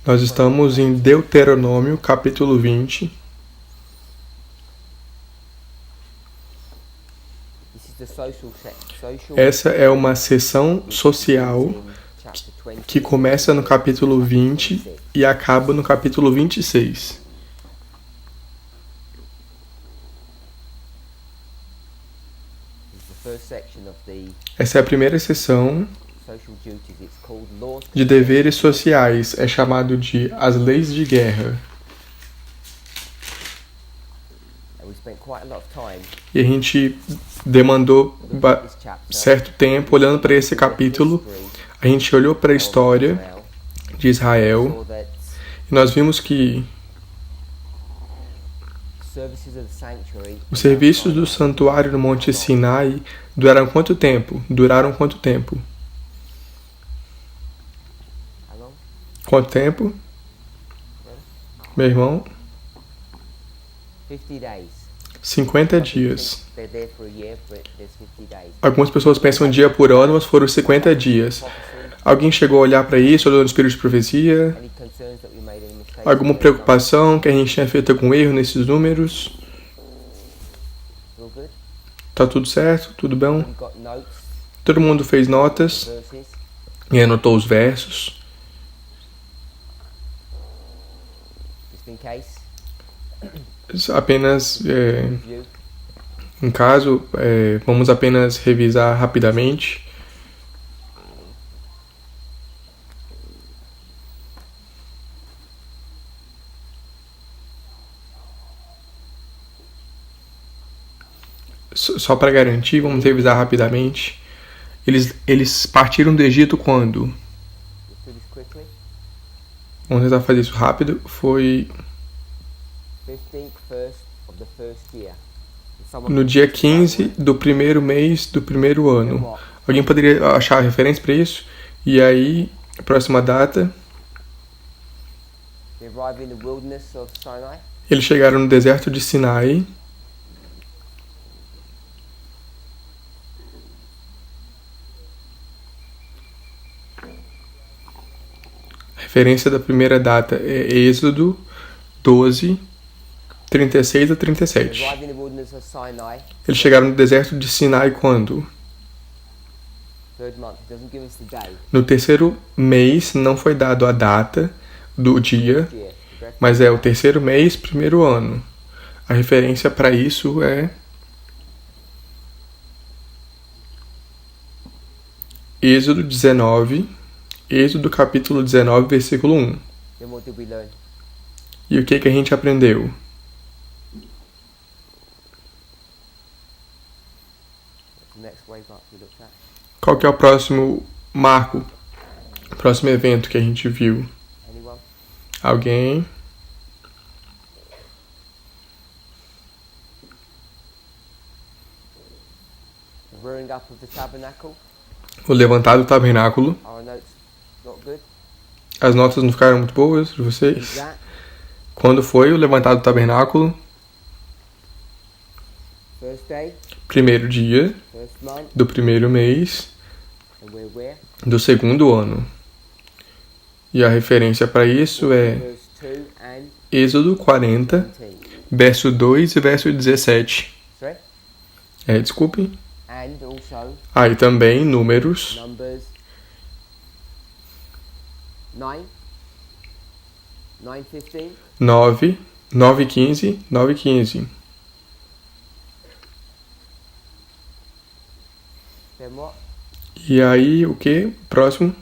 Nós estamos em Deuteronômio, capítulo 20. Essa é uma seção social que começa no capítulo 20 e acaba no capítulo 26. Essa é a primeira seção de deveres sociais. É chamado de as leis de guerra. E a gente demandou certo tempo olhando para esse capítulo. A gente olhou para a história de Israel e nós vimos que os serviços do santuário no Monte Sinai duraram quanto tempo? Quanto tempo? Meu irmão? 50 dias. Algumas pessoas pensam dia por ano, mas foram 50 dias. Alguém chegou a olhar para isso, olhou no espírito de profecia? Alguma preocupação que a gente tinha feito com erro nesses números? Tá tudo certo? Tudo bom? Todo mundo fez notas e anotou os versos. Apenas, em caso, vamos apenas revisar rapidamente. Só para garantir, vamos revisar rapidamente. Eles partiram do Egito quando? Vamos tentar fazer isso rápido. Foi no dia 15 do primeiro mês do primeiro ano. Alguém poderia achar a referência para isso? E aí, a próxima data. Eles chegaram no deserto de Sinai. A referência da primeira data é Êxodo 12, 36 a 37. Eles chegaram no deserto de Sinai quando? No terceiro mês, não foi dado a data do dia, mas é o terceiro mês, primeiro ano. A referência para isso é Êxodo 19, Êxodo capítulo 19, versículo 1. E o que a gente aprendeu? Qual que é o próximo marco? O próximo evento que a gente viu? Alguém? O levantar do tabernáculo. As notas não ficaram muito boas de vocês? Quando foi o levantar do tabernáculo? Primeiro dia do primeiro mês do segundo ano. E a referência para isso é Êxodo 40, verso 2 e verso 17. Desculpem. E também Números 9, 9:15, 9:15. E aí, o que? Próximo.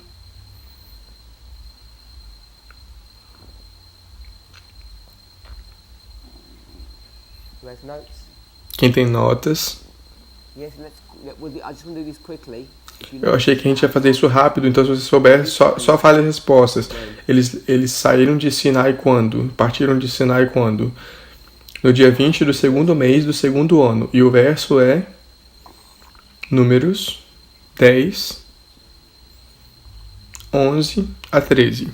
Quem tem notas? Eu achei que a gente ia fazer isso rápido, então se você souber, só fale as respostas. Eles saíram de Sinai quando? Partiram de Sinai quando? No dia 20 do segundo mês do segundo ano. E o verso é Números 10, 11 a 13.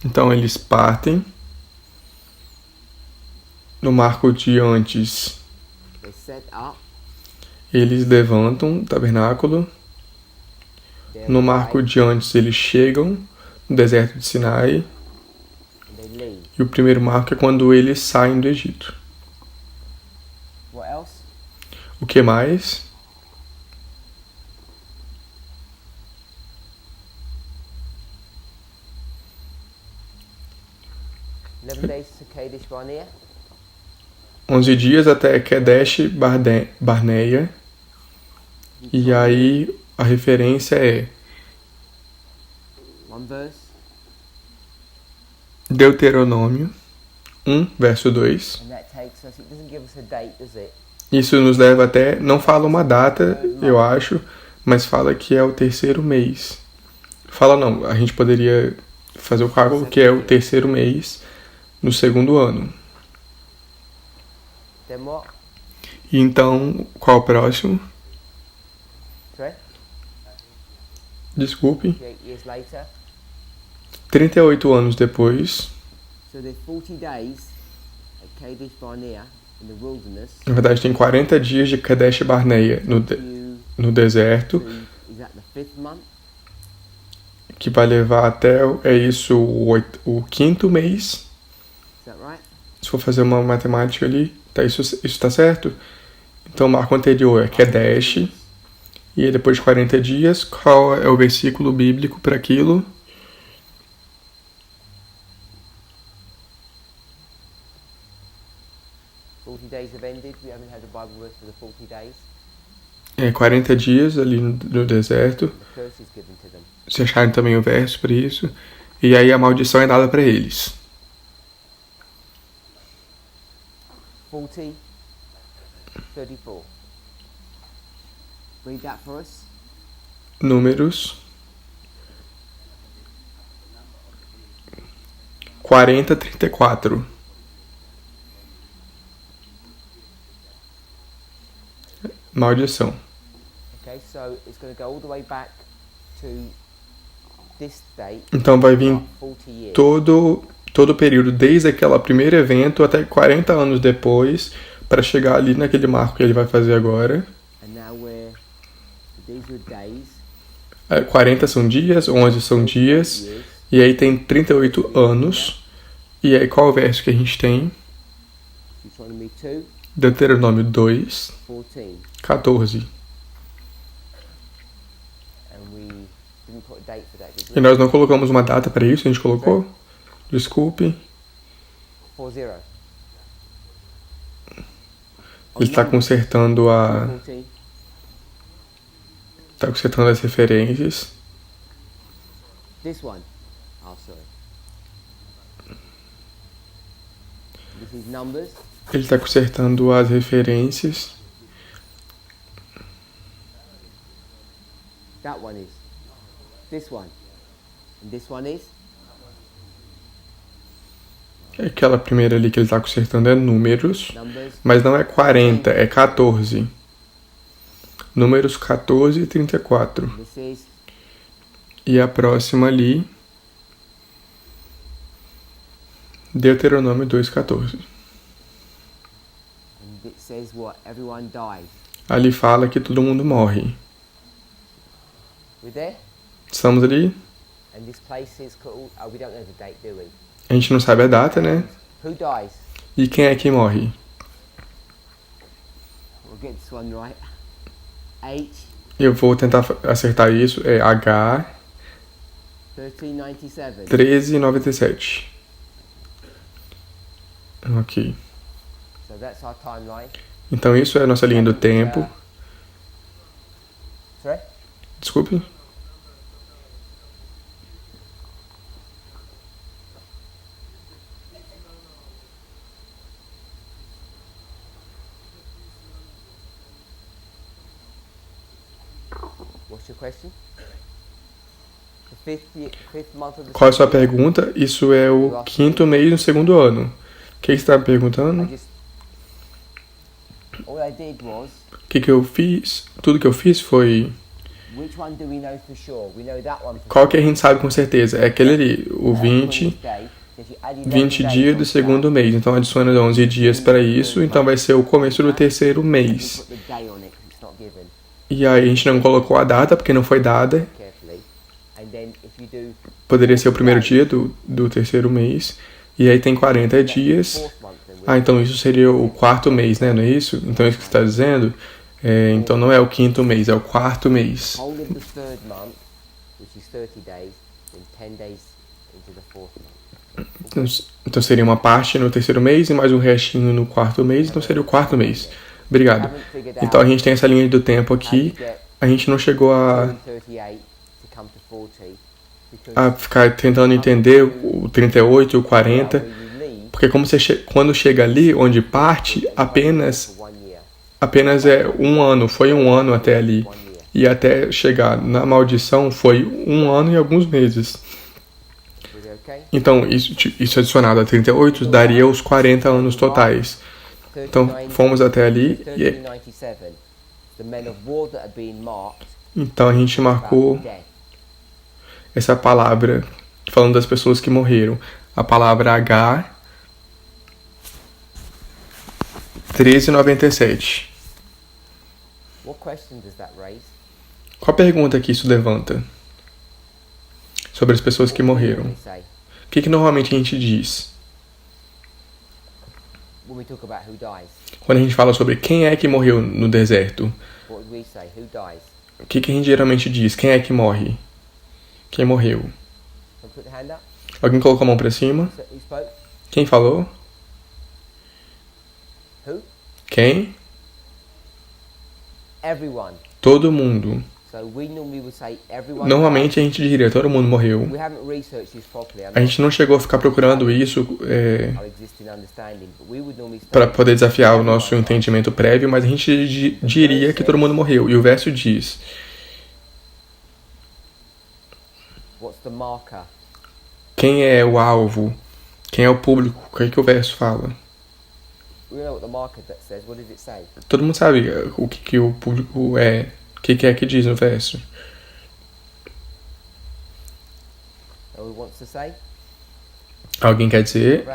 Então eles partem no marco de antes. Eles levantam o tabernáculo. No marco de antes, eles chegam no deserto de Sinai. E o primeiro marco é quando eles saem do Egito. O que mais? Days to Kadesh Barnea. 11 dias até Kadesh Barneia. E aí a referência é One verse. Deuteronômio 1, verso 2. And that takes us, it doesn't give us a date, does it? Isso nos leva até, não fala uma data, eu acho, mas fala que é o terceiro mês. Fala não, a gente poderia fazer o cálculo que é o terceiro mês no segundo ano. Then what? E então, qual o próximo? Sorry? Desculpe. 8 years later. 38 anos depois. So there's 40 days at Kadesh Barnea in the wilderness. Na verdade, tem 40 dias de Kadesh Barneia no deserto, Is that the fifth month? que vai levar até, o quinto mês. Is that right? Se for fazer uma matemática ali, tá, isso tá certo? Então, o marco anterior é Kadesh, e aí, depois de 40 dias, qual é o versículo bíblico para aquilo? Days have ended. We haven't had a Bible verse for the 40 days. 40 dias ali no deserto. The curse is given to them. Se acharem também o verso para isso. E aí a maldição é dada para eles. 40, 34. Read that for us. Números 40, 34. Maldição. Okay, so it's going to go all the way back to this date. Então vai vir 40 years. todo o período, desde aquele primeiro evento até 40 anos depois, para chegar ali naquele marco que ele vai fazer agora. And now these are days. 40 são dias, 11 são dias, e aí tem 38 anos. E aí qual o verso que a gente tem? Deuteronomy 2, Deuteronômio 2, 14. 14. And we didn't put a date for that, did E we? nós não colocamos uma data para isso, a gente colocou? Desculpe. 40. Ele está consertando 14. Está consertando as referências. This one. Oh, sorry. This is Numbers. Ele está consertando as referências. That one is. This one. And this one is. Aquela primeira ali que ele está consertando é números, Numbers. mas não é 40, é 14. Números 14 e 34. This is. E a próxima ali, Deuteronômio 2,14. And it says what? Everyone dies. Ali fala que todo mundo morre. We're there? Estamos ali? And this place is called. Oh, we don't know the date, do we? A gente não sabe a data, né? Who dies? E quem é que morre? We'll get this one right. H. Eu vou tentar acertar isso. É H 1397. 1397. Ok. So that's our timeline. Então isso é a nossa linha do tempo. Sorry? Desculpe. What's your question? The fifth month of the Qual é a sua pergunta? Isso é o quinto mês no segundo ano. O que você está me perguntando? All I did was. O que eu fiz? Tudo que eu fiz foi... Which one do we know for sure? We know that one for Qual que a gente sabe com certeza? É aquele ali, o 20 dias do segundo mês. Então adiciona 11 dias para isso, então vai ser o começo do terceiro mês. E aí a gente não colocou a data porque não foi dada. Poderia ser o primeiro dia do terceiro mês. E aí tem 40 dias. Então isso seria o quarto mês, né? Não é isso? Então é isso que você está dizendo? Então não é o quinto mês, é o quarto mês. Então seria uma parte no terceiro mês e mais um restinho no quarto mês. Então seria o quarto mês. Obrigado. Então a gente tem essa linha do tempo aqui. A gente não chegou a ficar tentando entender o 38 e o 40, porque quando chega ali, onde parte, apenas é um ano, foi um ano até ali, e até chegar na maldição foi um ano e alguns meses. Então, isso adicionado a 38 daria os 40 anos totais. Então, fomos até ali, então a gente marcou essa palavra, falando das pessoas que morreram. A palavra H, 1397. Qual pergunta que isso levanta? Sobre as pessoas que morreram. O que normalmente a gente diz? Quando a gente fala sobre quem é que morreu no deserto, o que a gente geralmente diz? Quem é que morre? Quem morreu? Alguém colocou a mão pra cima? Quem falou? Quem? Todo mundo. Normalmente a gente diria, todo mundo morreu. A gente não chegou a ficar procurando isso para poder desafiar o nosso entendimento prévio, mas a gente diria que todo mundo morreu. E o verso diz: quem é o alvo? Quem é o público? O que é que o verso fala? Todo mundo sabe o que o público é. O que é que diz no verso? Alguém quer dizer?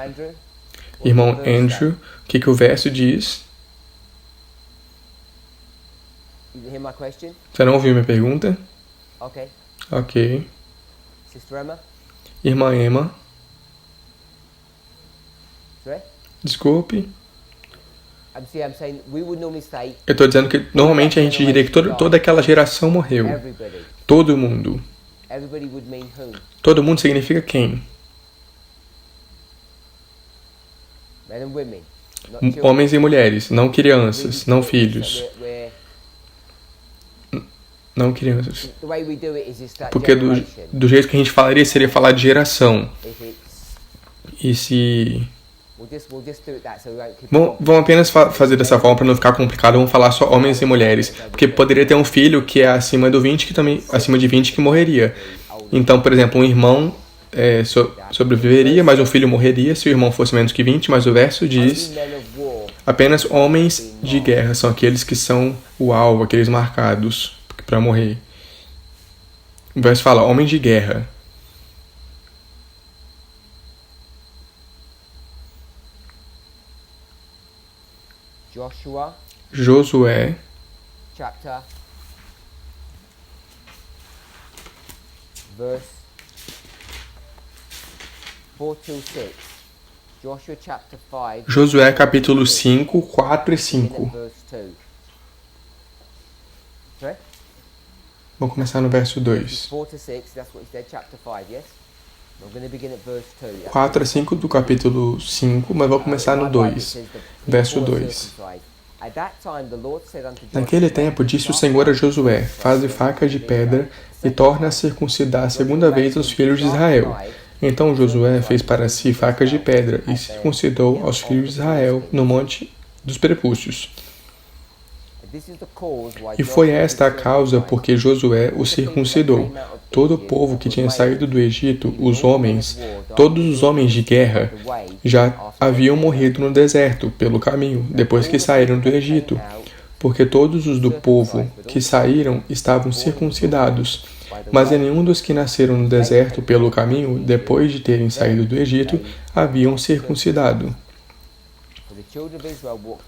Irmão Andrew, o que o verso diz? Você não ouviu minha pergunta? Ok. Irmã Emma. Desculpe. Eu estou dizendo que normalmente a gente diria que toda aquela geração morreu. Todo mundo. Todo mundo significa quem? Homens e mulheres, não crianças, não filhos. Não crianças. Porque do jeito que a gente falaria, seria falar de geração. E se... Vamos apenas fazer dessa forma para não ficar complicado. Vamos falar só homens e mulheres. Porque poderia ter um filho que é acima do 20, que também acima de 20 que morreria. Então, por exemplo, um irmão sobreviveria, mas um filho morreria se o irmão fosse menos que 20, mas o verso diz: apenas homens de guerra são aqueles que são o alvo, aqueles marcados para morrer. O verso fala homens de guerra. Josué, Josué capítulo 5, 4 e 5. Vamos começar no verso 2. 4 a 5 do capítulo 5, mas vou começar no 2. Verso 2. Naquele tempo disse o Senhor a Josué: faze facas de pedra e torna a circuncidar a segunda vez os filhos de Israel. Então Josué fez para si facas de pedra e circuncidou aos filhos de Israel no monte dos prepúcios. E foi esta a causa porque Josué o circuncidou. Todo o povo que tinha saído do Egito, os homens, todos os homens de guerra, já haviam morrido no deserto, pelo caminho, depois que saíram do Egito, porque todos os do povo que saíram estavam circuncidados. Mas nenhum dos que nasceram no deserto pelo caminho, depois de terem saído do Egito, haviam circuncidado.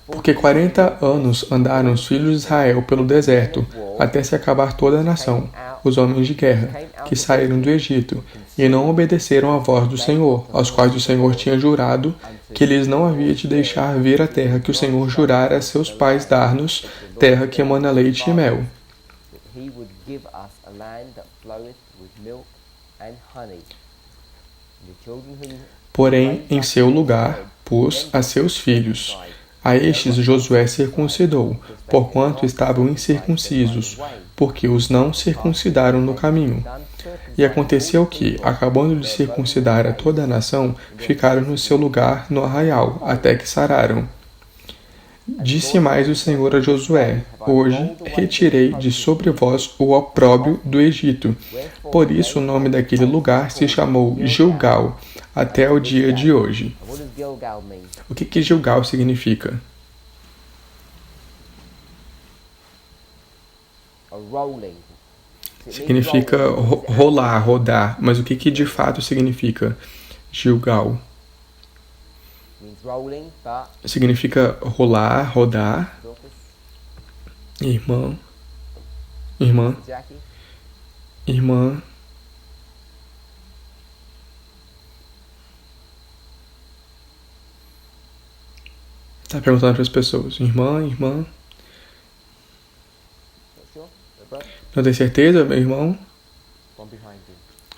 Porque 40 anos andaram os filhos de Israel pelo deserto, até se acabar toda a nação. os homens de guerra, que saíram do Egito, e não obedeceram à voz do Senhor, aos quais o Senhor tinha jurado que lhes não havia de deixar ver a terra que o Senhor jurara a seus pais dar-nos, terra que emana leite e mel. Porém, em seu lugar, pôs a seus filhos. A estes Josué circuncidou, porquanto estavam incircuncisos, porque os não circuncidaram no caminho. E aconteceu que, acabando de circuncidar a toda a nação, ficaram no seu lugar no arraial, até que sararam. Disse mais o Senhor a Josué: Hoje retirei de sobre vós o opróbrio do Egito. Por isso o nome daquele lugar se chamou Gilgal, até o dia de hoje. O que Gilgal significa? Significa rolar, rodar. Mas o que de fato significa Gilgal? Significa rolar, rodar. Irmã. Tá perguntando para as pessoas. Irmã. Não tem certeza, meu irmão?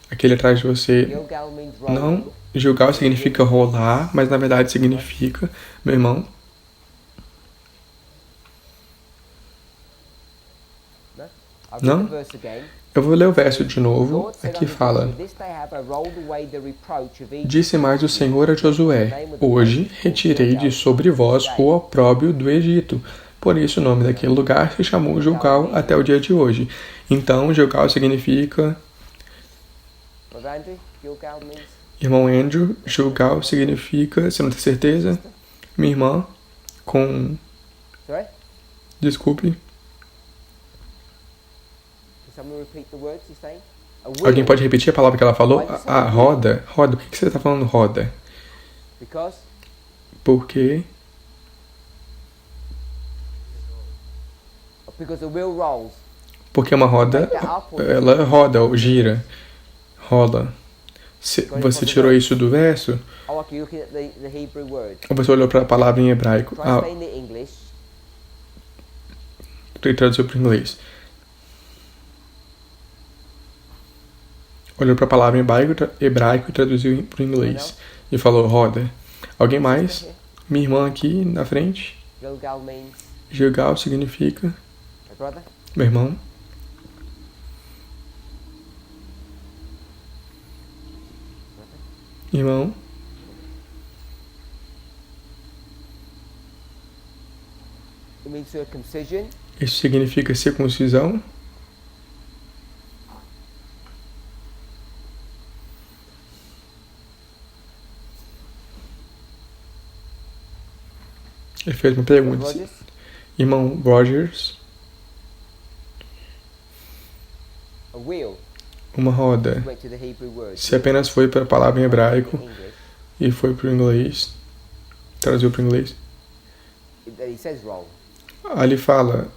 Aquele atrás de você. Não. Gilgal significa rolar, mas na verdade significa, meu irmão. Não? Eu vou ler o verso de novo. Aqui fala: Disse mais o Senhor a Josué: Hoje retirei de sobre vós o opróbrio do Egito. Por isso o nome daquele lugar se chamou Gilgal até o dia de hoje. Então, Gilgal significa... Irmão Andrew, Gilgal significa... Você não tem certeza? Minha irmã, com... Desculpe. Alguém pode repetir a palavra que ela falou? Roda. Roda. Por que você está falando roda? Porque... Porque uma roda, ela roda ou gira, rola. Você tirou isso do verso? Ou você olhou para a palavra em hebraico? Traduziu para o inglês. Olhou para a palavra em hebraico e traduziu para o inglês. E falou roda. Alguém mais? Minha irmã aqui na frente. Gilgal significa... Meu irmão. Irmão. Isso significa circuncisão? Ele fez uma pergunta. Irmão Rogers. Uma roda. Se apenas foi para a palavra em hebraico e foi para o inglês, traduziu para o inglês. Ali fala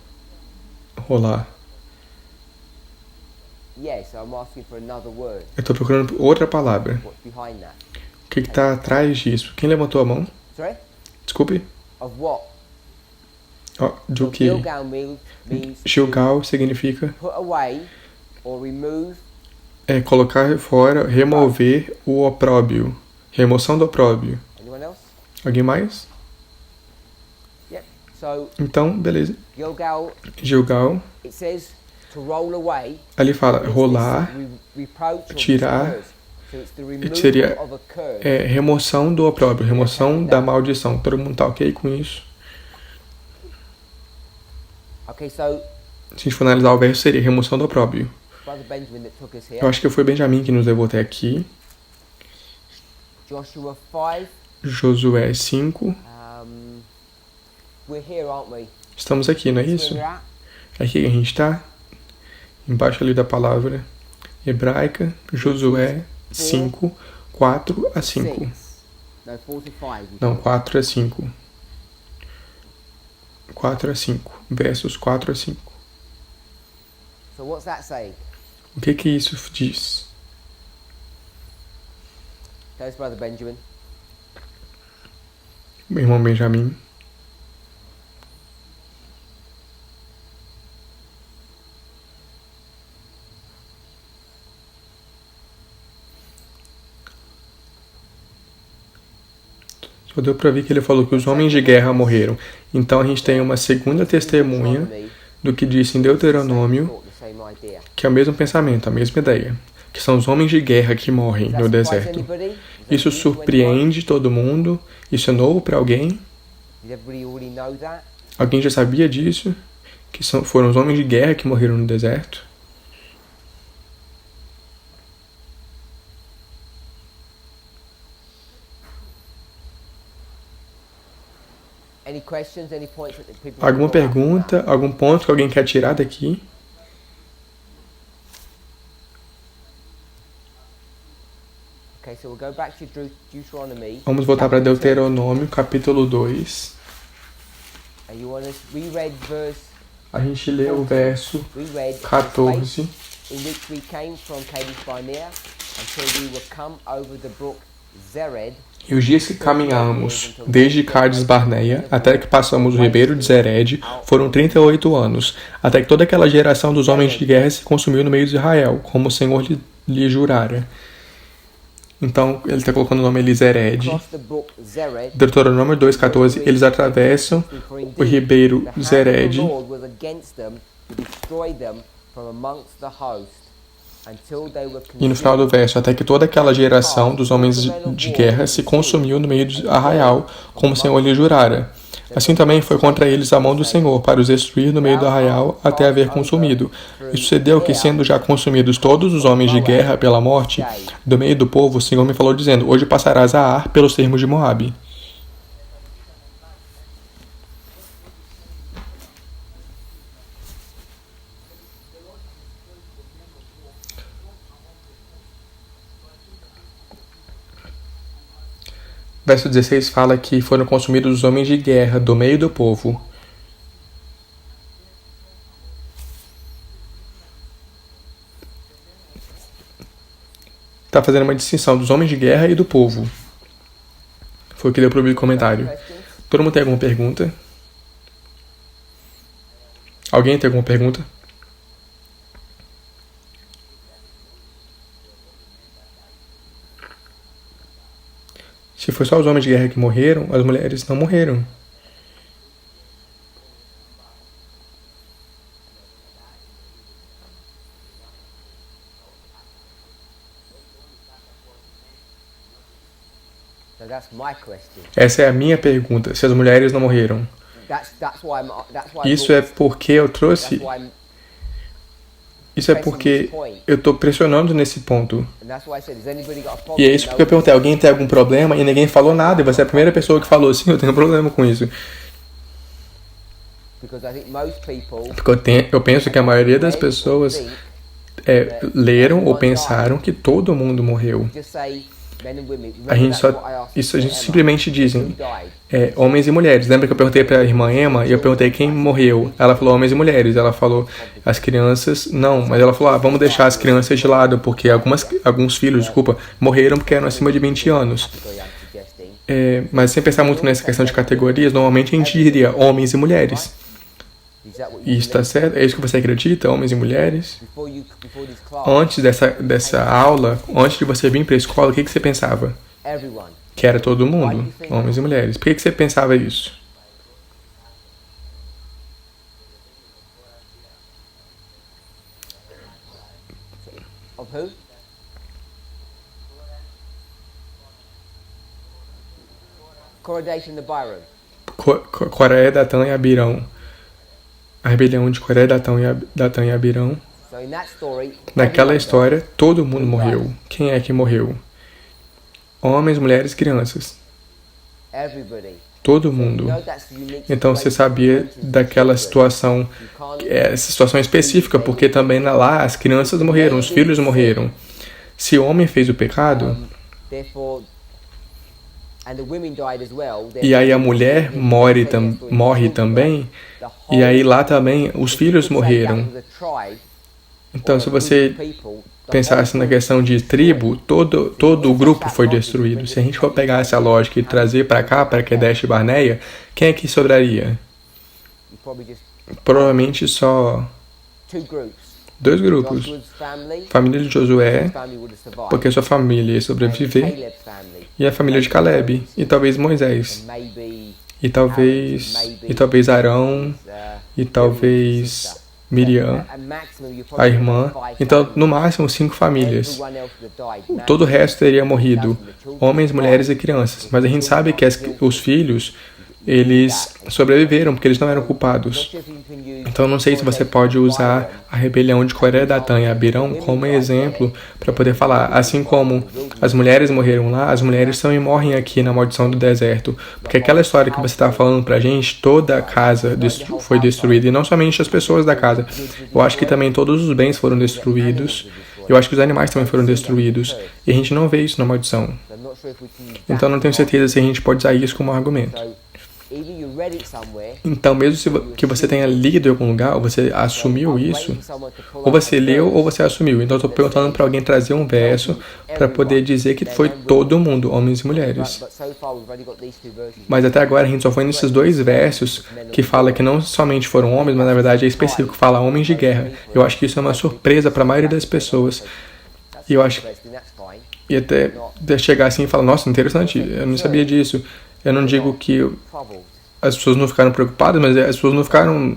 rolar. Eu estou procurando outra palavra. O que está atrás disso? Quem levantou a mão? Desculpe. Do que? Gilgal significa colocar fora, remover o opróbio. Remoção do opróbio. Alguém mais? Então, beleza. Gilgal. Ali fala rolar, tirar. Seria remoção do opróbrio, remoção da maldição. Todo mundo tá ok com isso? Se a gente for analisar o verso, seria remoção do opróbrio. Eu acho que foi Benjamin que nos levou até aqui. Josué 5. Estamos aqui, não é isso? É aqui que a gente está. Embaixo ali da palavra hebraica. Josué 5, 4 a 5. Não, 4 a 5. 4 a 5. Versos 4 a 5. O que isso diz? There's Brother Benjamin. Meu irmão Benjamin. Só deu para ver que ele falou que os homens de guerra morreram. Então a gente tem uma segunda testemunha do que disse em Deuteronômio, que é o mesmo pensamento, a mesma ideia. Que são os homens de guerra que morrem no deserto. Isso surpreende todo mundo? Isso é novo para alguém? Alguém já sabia disso? Que foram os homens de guerra que morreram no deserto? Alguma pergunta, algum ponto que alguém quer tirar daqui? Vamos voltar para Deuteronômio, capítulo 2. A gente lê o verso 14. In which we came from Kadesh Barnea until we were come over the brook Zered. E os dias que caminhamos desde Cades Barneia até que passamos o ribeiro de Zered foram 38 anos, até que toda aquela geração dos homens de guerra se consumiu no meio de Israel, como o Senhor lhe jurara. Então, ele está colocando o nome ali Zered. Deuteronômio 2,14, eles atravessam o ribeiro Zered. E no final do verso, até que toda aquela geração dos homens de guerra se consumiu no meio do arraial, como o Senhor lhe jurara. Assim também foi contra eles a mão do Senhor, para os destruir no meio do arraial, até haver consumido. E sucedeu que, sendo já consumidos todos os homens de guerra pela morte, do meio do povo, o Senhor me falou dizendo, hoje passarás a Ar pelos termos de Moabe. Verso 16 fala que foram consumidos os homens de guerra do meio do povo. Está fazendo uma distinção dos homens de guerra e do povo. Foi o que deu para ouvir o comentário. Todo mundo tem alguma pergunta? Alguém tem alguma pergunta? Se foi só os homens de guerra que morreram, as mulheres não morreram. Essa é a minha pergunta, se as mulheres não morreram. Isso é porque eu trouxe... Isso é porque eu estou pressionando nesse ponto. E é isso porque eu perguntei, alguém tem algum problema? E ninguém falou nada. E você é a primeira pessoa que falou, sim, eu tenho um problema com isso. Porque eu penso que a maioria das pessoas leram ou pensaram que todo mundo morreu. A gente simplesmente dizem homens e mulheres. Lembra que eu perguntei para a irmã Emma e eu perguntei quem morreu? Ela falou homens e mulheres. Ela falou as crianças, não. Mas ela falou, vamos deixar as crianças de lado, porque alguns filhos, morreram porque eram acima de 20 anos. Mas sem pensar muito nessa questão de categorias, normalmente a gente diria homens e mulheres. E está certo? É isso que você acredita, homens e mulheres? Antes dessa aula, antes de você vir para a escola, o que você pensava? Que era todo mundo, homens e mulheres. Por que você pensava isso? Coreia, Datã e Abirão. A rebelião de Coreia, Datã e Abirão. Naquela história, todo mundo morreu. Quem é que morreu? Homens, mulheres, crianças. Todo mundo. Então você sabia daquela situação, essa situação específica, porque também lá as crianças morreram, os filhos morreram. Se o homem fez o pecado, e aí a mulher morre também, e aí lá também os filhos morreram. Então, se você pensasse na questão de tribo, todo o grupo foi destruído. Se a gente for pegar essa lógica e trazer para cá, para Kadesh Barneia, quem é que sobraria? Provavelmente só dois grupos. Família de Josué, porque sua família ia sobreviver, e a família de Caleb, e talvez Moisés, e talvez Arão, e talvez Miriam, a irmã. Então, no máximo, 5 famílias. Todo o resto teria morrido, homens, mulheres e crianças. Mas a gente sabe que os filhos, eles sobreviveram porque eles não eram culpados. Então, não sei se você pode usar a rebelião de Coré, Datã e Abirão como exemplo para poder falar. Assim como as mulheres morreram lá, as mulheres também morrem aqui na maldição do deserto. Porque aquela história que você está falando para a gente, toda a casa foi destruída. E não somente as pessoas da casa. Eu acho que também todos os bens foram destruídos. Eu acho que os animais também foram destruídos. E a gente não vê isso na maldição. Então, não tenho certeza se a gente pode usar isso como argumento. Então, mesmo que você tenha lido em algum lugar, ou você assumiu isso, ou você leu ou você assumiu. Então, eu estou perguntando para alguém trazer um verso para poder dizer que foi todo mundo, homens e mulheres. Mas até agora a gente só foi nesses 2 versos que fala que não somente foram homens, mas na verdade é específico, fala homens de guerra. Eu acho que isso é uma surpresa para a maioria das pessoas. E eu acho e até chegar assim e falar, nossa, interessante, eu não sabia disso. Eu não digo que as pessoas não ficaram preocupadas, mas as pessoas não ficaram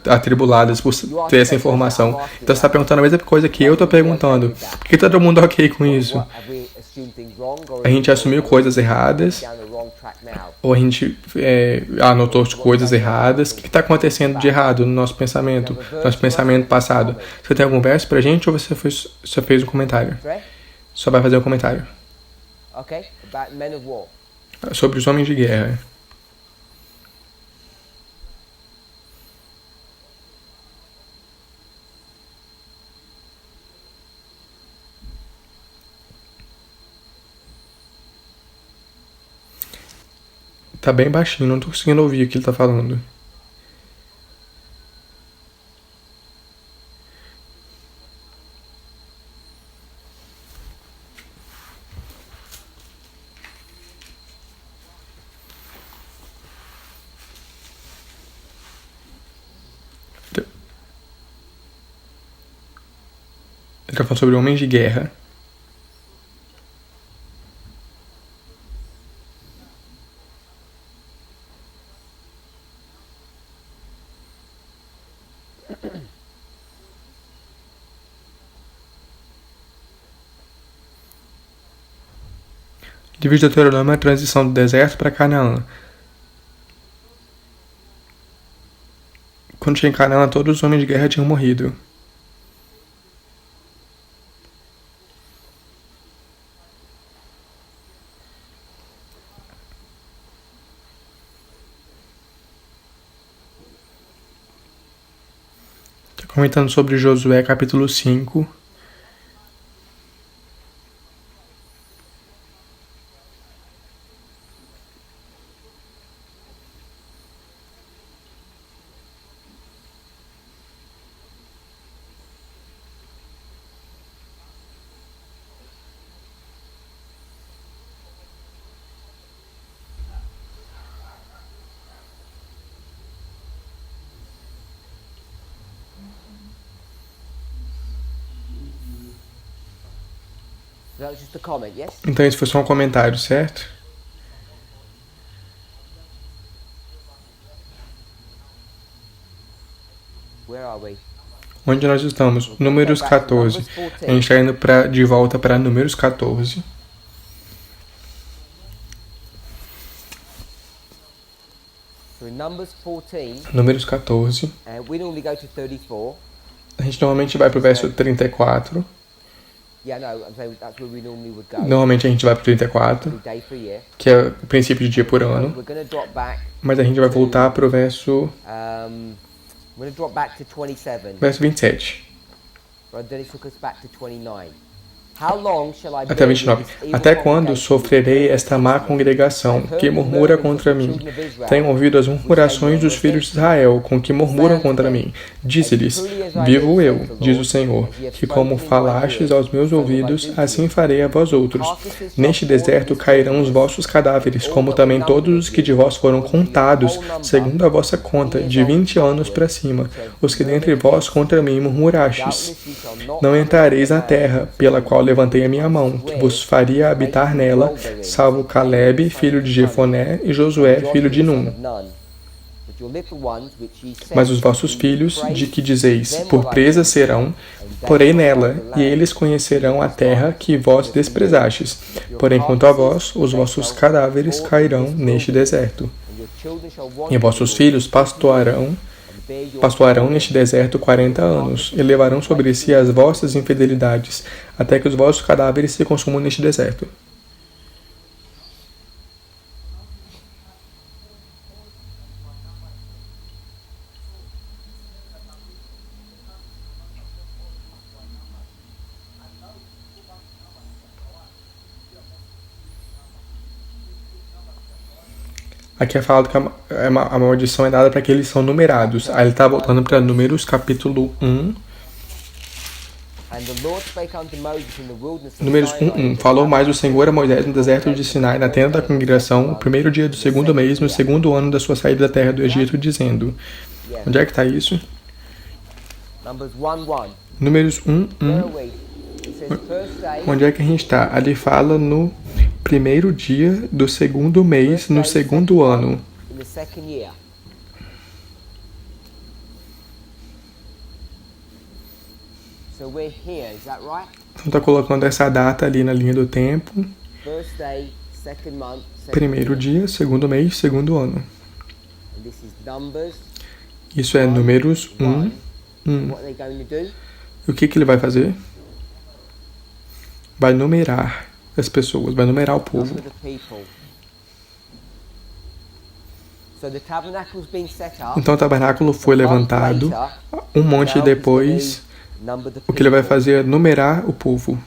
atribuladas por ter essa informação. Então você está perguntando a mesma coisa que eu estou perguntando. Por que todo mundo ok com isso? A gente assumiu coisas erradas, ou a gente anotou coisas erradas. O que está acontecendo de errado no nosso pensamento passado? Você tem algum verso pra gente ou você só fez um comentário? Só vai fazer um comentário. Sobre os homens de guerra. Tá bem baixinho, não tô conseguindo ouvir o que ele tá falando. Ele tá falando sobre homens de guerra. Livro de Deuteronômio é a transição do deserto para Canaã. Quando chega em Canaã, todos os homens de guerra tinham morrido. Está comentando sobre Josué, capítulo 5. Então isso foi só um comentário, certo? Onde nós estamos? Números 14. A gente está indo de volta para Números 14. Números 14. A gente normalmente vai para o verso 34. Normalmente a gente vai para o 34, que é o princípio de dia por ano. Mas a gente vai voltar para o verso 27. How long shall I Até bear 29. with this evil Até quando congregation sofrerei esta má congregação que murmura contra mim? Tenho ouvido as murmurações dos filhos de Israel, com que murmuram contra mim. Dize-lhes: Vivo eu, diz o Senhor, que como falastes aos meus ouvidos, assim farei a vós outros. Neste deserto cairão os vossos cadáveres, como também todos os que de vós foram contados, segundo a vossa conta, de 20 anos para cima, os que dentre vós contra mim murmurastes. Não entrareis na terra, pela qual levantei a minha mão, que vos faria habitar nela, salvo Caleb, filho de Jefoné, e Josué, filho de Num. Mas os vossos filhos, de que dizeis, por presa serão, porém nela, e eles conhecerão a terra que vós desprezastes. Porém, quanto a vós, os vossos cadáveres cairão neste deserto. E vossos filhos pastoarão neste deserto 40 anos, e levarão sobre si as vossas infidelidades, até que os vossos cadáveres se consumam neste deserto. Aqui é falado que a maldição é dada para que eles são numerados. Aí ele está voltando para Números capítulo 1. Números 1:1. Falou mais o Senhor a Moisés no deserto de Sinai, na tenda da congregação, o primeiro dia do segundo mês, no segundo ano da sua saída da terra do Egito, dizendo... Onde é que está isso? Números 1:1. Onde é que a gente está? Ali fala no primeiro dia do segundo mês, no segundo ano. Então está colocando essa data ali na linha do tempo. Primeiro dia, segundo mês, segundo ano. Isso é Números 1:1. E o que ele vai fazer? Vai numerar as pessoas, vai numerar o povo. Então o tabernáculo foi levantado, um monte depois, o que ele vai fazer é numerar o povo.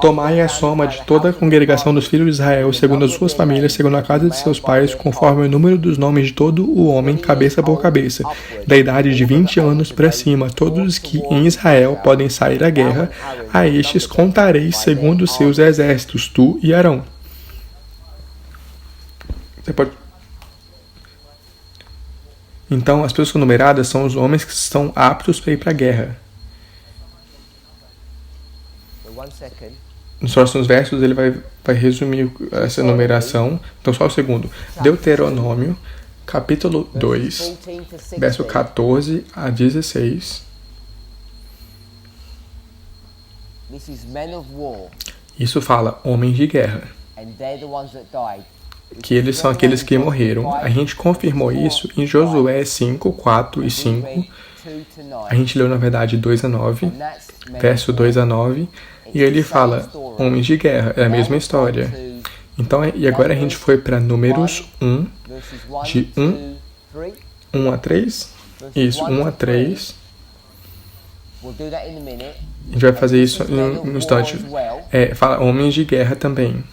Tomai a soma de toda a congregação dos filhos de Israel, segundo as suas famílias, segundo a casa de seus pais, conforme o número dos nomes de todo o homem, cabeça por cabeça, da idade de 20 anos para cima, todos os que em Israel podem sair à guerra, a estes contareis segundo os seus exércitos, tu e Arão. Você pode... Então, as pessoas numeradas são os homens que estão aptos para ir para a guerra. Nos próximos versos ele vai resumir essa numeração. Então só o segundo. Deuteronômio, capítulo 2, verso 14 a 16. Isso fala homens de guerra. Que eles são aqueles que morreram. A gente confirmou isso em Josué 5, 4 e 5. A gente leu, na verdade, 2 a 9, verso 2 a 9. E ele fala, homens de guerra, é a mesma história. Então, e agora a gente foi para Números 1, de 1 a 3. Isso, 1 a 3. A gente vai fazer isso em um instante. Fala homens de guerra também.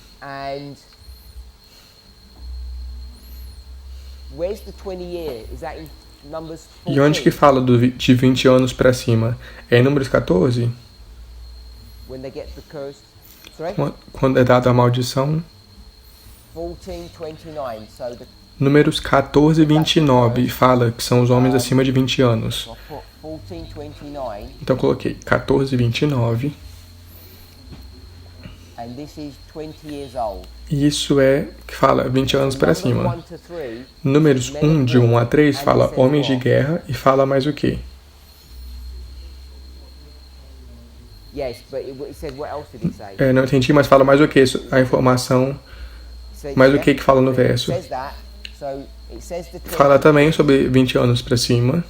E onde que fala de 20 anos para cima? É em Números 14? Quando é dada a maldição? Números 14 e 29 fala que são os homens acima de 20 anos. Então coloquei 14 e 29. E isso é que fala 20 anos para cima. Números 1, de 1 a 3, fala homens de guerra e fala mais o quê? Não entendi, mas fala mais o que? A informação, mais o que fala no verso? Fala também sobre 20 anos para cima.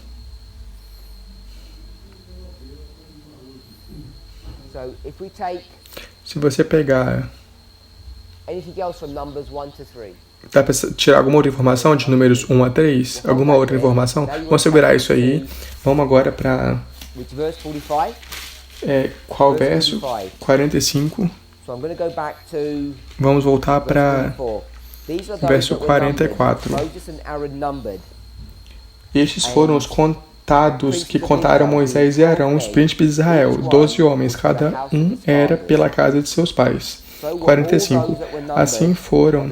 Se você pegar Dá para tirar alguma outra informação de números 1 a 3? Alguma outra informação? Vamos segurar isso aí. Vamos agora para... Which verse 45? qual verso? 45. So I'm going to go back to Vamos voltar para verso 44. Moses and Aaron numbered. Estes foram os contados que contaram Moisés e Arão, os príncipes de Israel. 12 homens, cada um era pela casa de seus pais. 45. Assim foram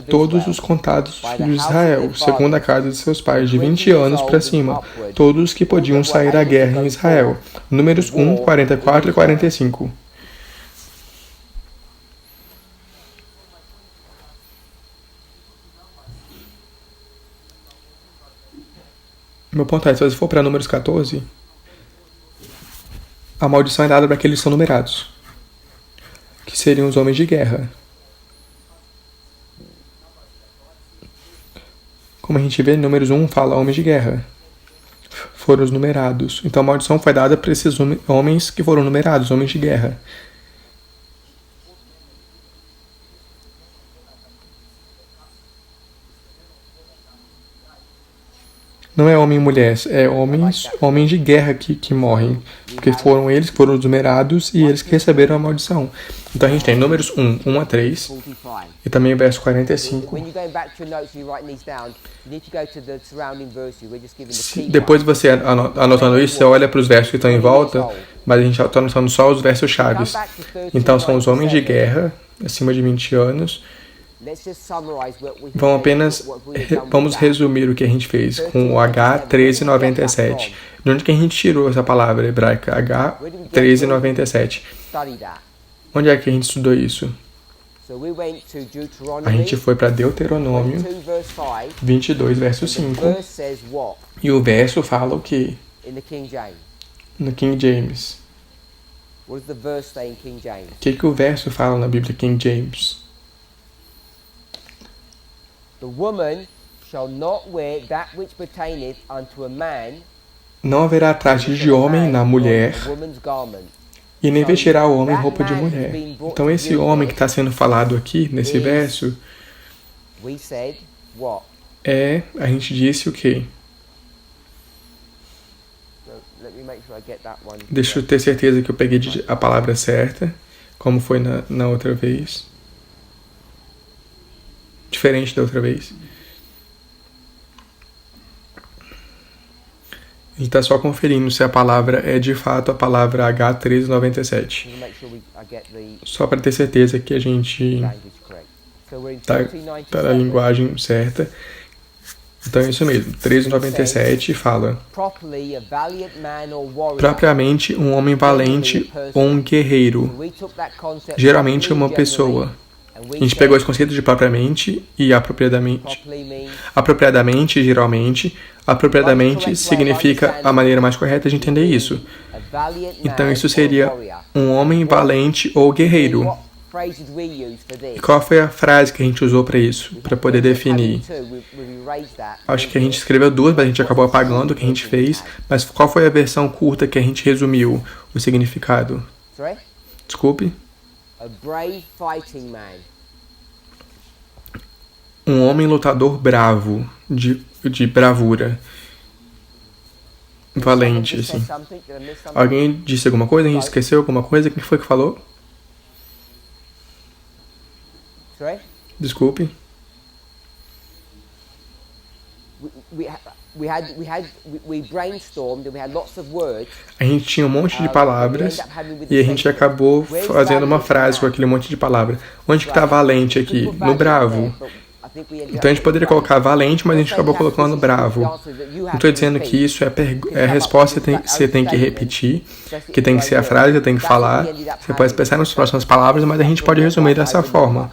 todos os contados de Israel, segundo a casa de seus pais, de 20 anos para cima, todos que podiam sair à guerra em Israel. Números 1, 44 e 45. Meu ponto é, se você for para números 14, a maldição é dada para aqueles que são numerados, que seriam os homens de guerra. Como a gente vê, números 1 fala homens de guerra. Foram os numerados. Então a maldição foi dada para esses homens que foram numerados, homens de guerra. Não é homem e mulher, é homens de guerra que morrem. Porque foram eles que foram os numerados e eles que receberam a maldição. Então a gente tem números 1, 1 a 3. E também o verso 45. Depois de você anotando isso, você olha para os versos que estão em volta, mas a gente está anotando só os versos chaves. Então são os homens de guerra, acima de 20 anos. Vamos resumir o que a gente fez com o H1397. De onde que a gente tirou essa palavra hebraica? H1397. Onde é que a gente estudou isso? A gente foi para Deuteronômio 22, verso 5. E o verso fala o quê? No King James. O que o verso fala na Bíblia King James? The woman shall not wear that which pertaineth unto a man. Não haverá traje de homem na mulher, e nem vestirá o homem roupa de mulher. Então esse homem que está sendo falado aqui, nesse verso, a gente disse o quê? Deixa eu ter certeza que eu peguei a palavra certa, como foi na outra vez. Diferente da outra vez. A gente está só conferindo se a palavra é de fato a palavra H1397. Só para ter certeza que a gente está na linguagem certa. Então é isso mesmo. 1397 fala: propriamente um homem valente ou um guerreiro. Geralmente uma pessoa. A gente pegou esse conceito de propriamente e apropriadamente. Apropriadamente, geralmente. Apropriadamente significa a maneira mais correta de entender isso. Então isso seria um homem valente ou guerreiro. E qual foi a frase que a gente usou para isso? Para poder definir? Acho que a gente escreveu duas, mas a gente acabou apagando o que a gente fez. Mas qual foi a versão curta que a gente resumiu o significado? Desculpe. Um homem lutador bravo, de bravura. Valente, assim. Alguém disse alguma coisa? A gente esqueceu alguma coisa? Quem foi que falou? Desculpe. A gente tinha um monte de palavras e a gente acabou fazendo uma frase com aquele monte de palavras. Onde que está valente aqui? No bravo. Então a gente poderia colocar valente, mas a gente acabou colocando bravo. Não estou dizendo que isso é a resposta que você tem que repetir, que tem que ser a frase, que tem que falar. Você pode pensar nas próximas palavras, mas a gente pode resumir dessa forma.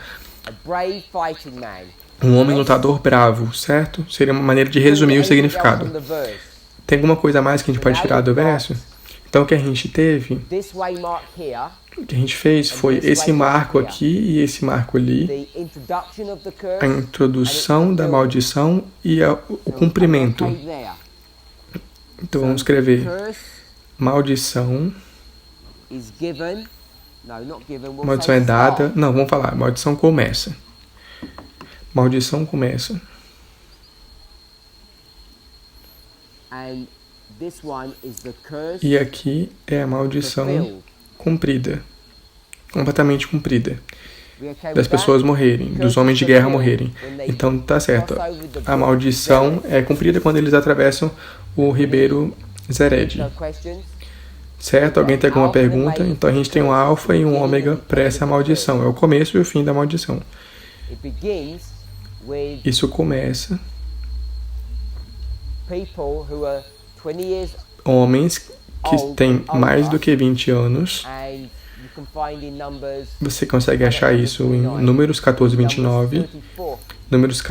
Um homem lutador bravo, certo? Seria uma maneira de resumir o significado. Tem alguma coisa a mais que a gente pode tirar do verso? Então o que a gente teve, o que a gente fez foi esse marco aqui e esse marco ali, a introdução da maldição e o cumprimento. Então vamos escrever maldição. Maldição é dada. Não, vamos falar. Maldição começa. maldição começa. And this one is the curse E aqui é a maldição fulfilled. cumprida. Completamente cumprida. We okay Das with pessoas that? morrerem, dos Curse homens de is guerra fulfilled morrerem. when they Então tá certo. cross over the A maldição Zered. é cumprida quando eles atravessam o ribeiro Zered. No questions? Certo? Alguém tem alguma pergunta? Então a gente tem um alfa e um ômega para essa maldição. É o começo e o fim da maldição. It begins with Isso começa people who are 20 years homens que têm mais do que 20 anos. and you can find in Numbers Você consegue achar isso em Números 14, 29, Numbers 34. Números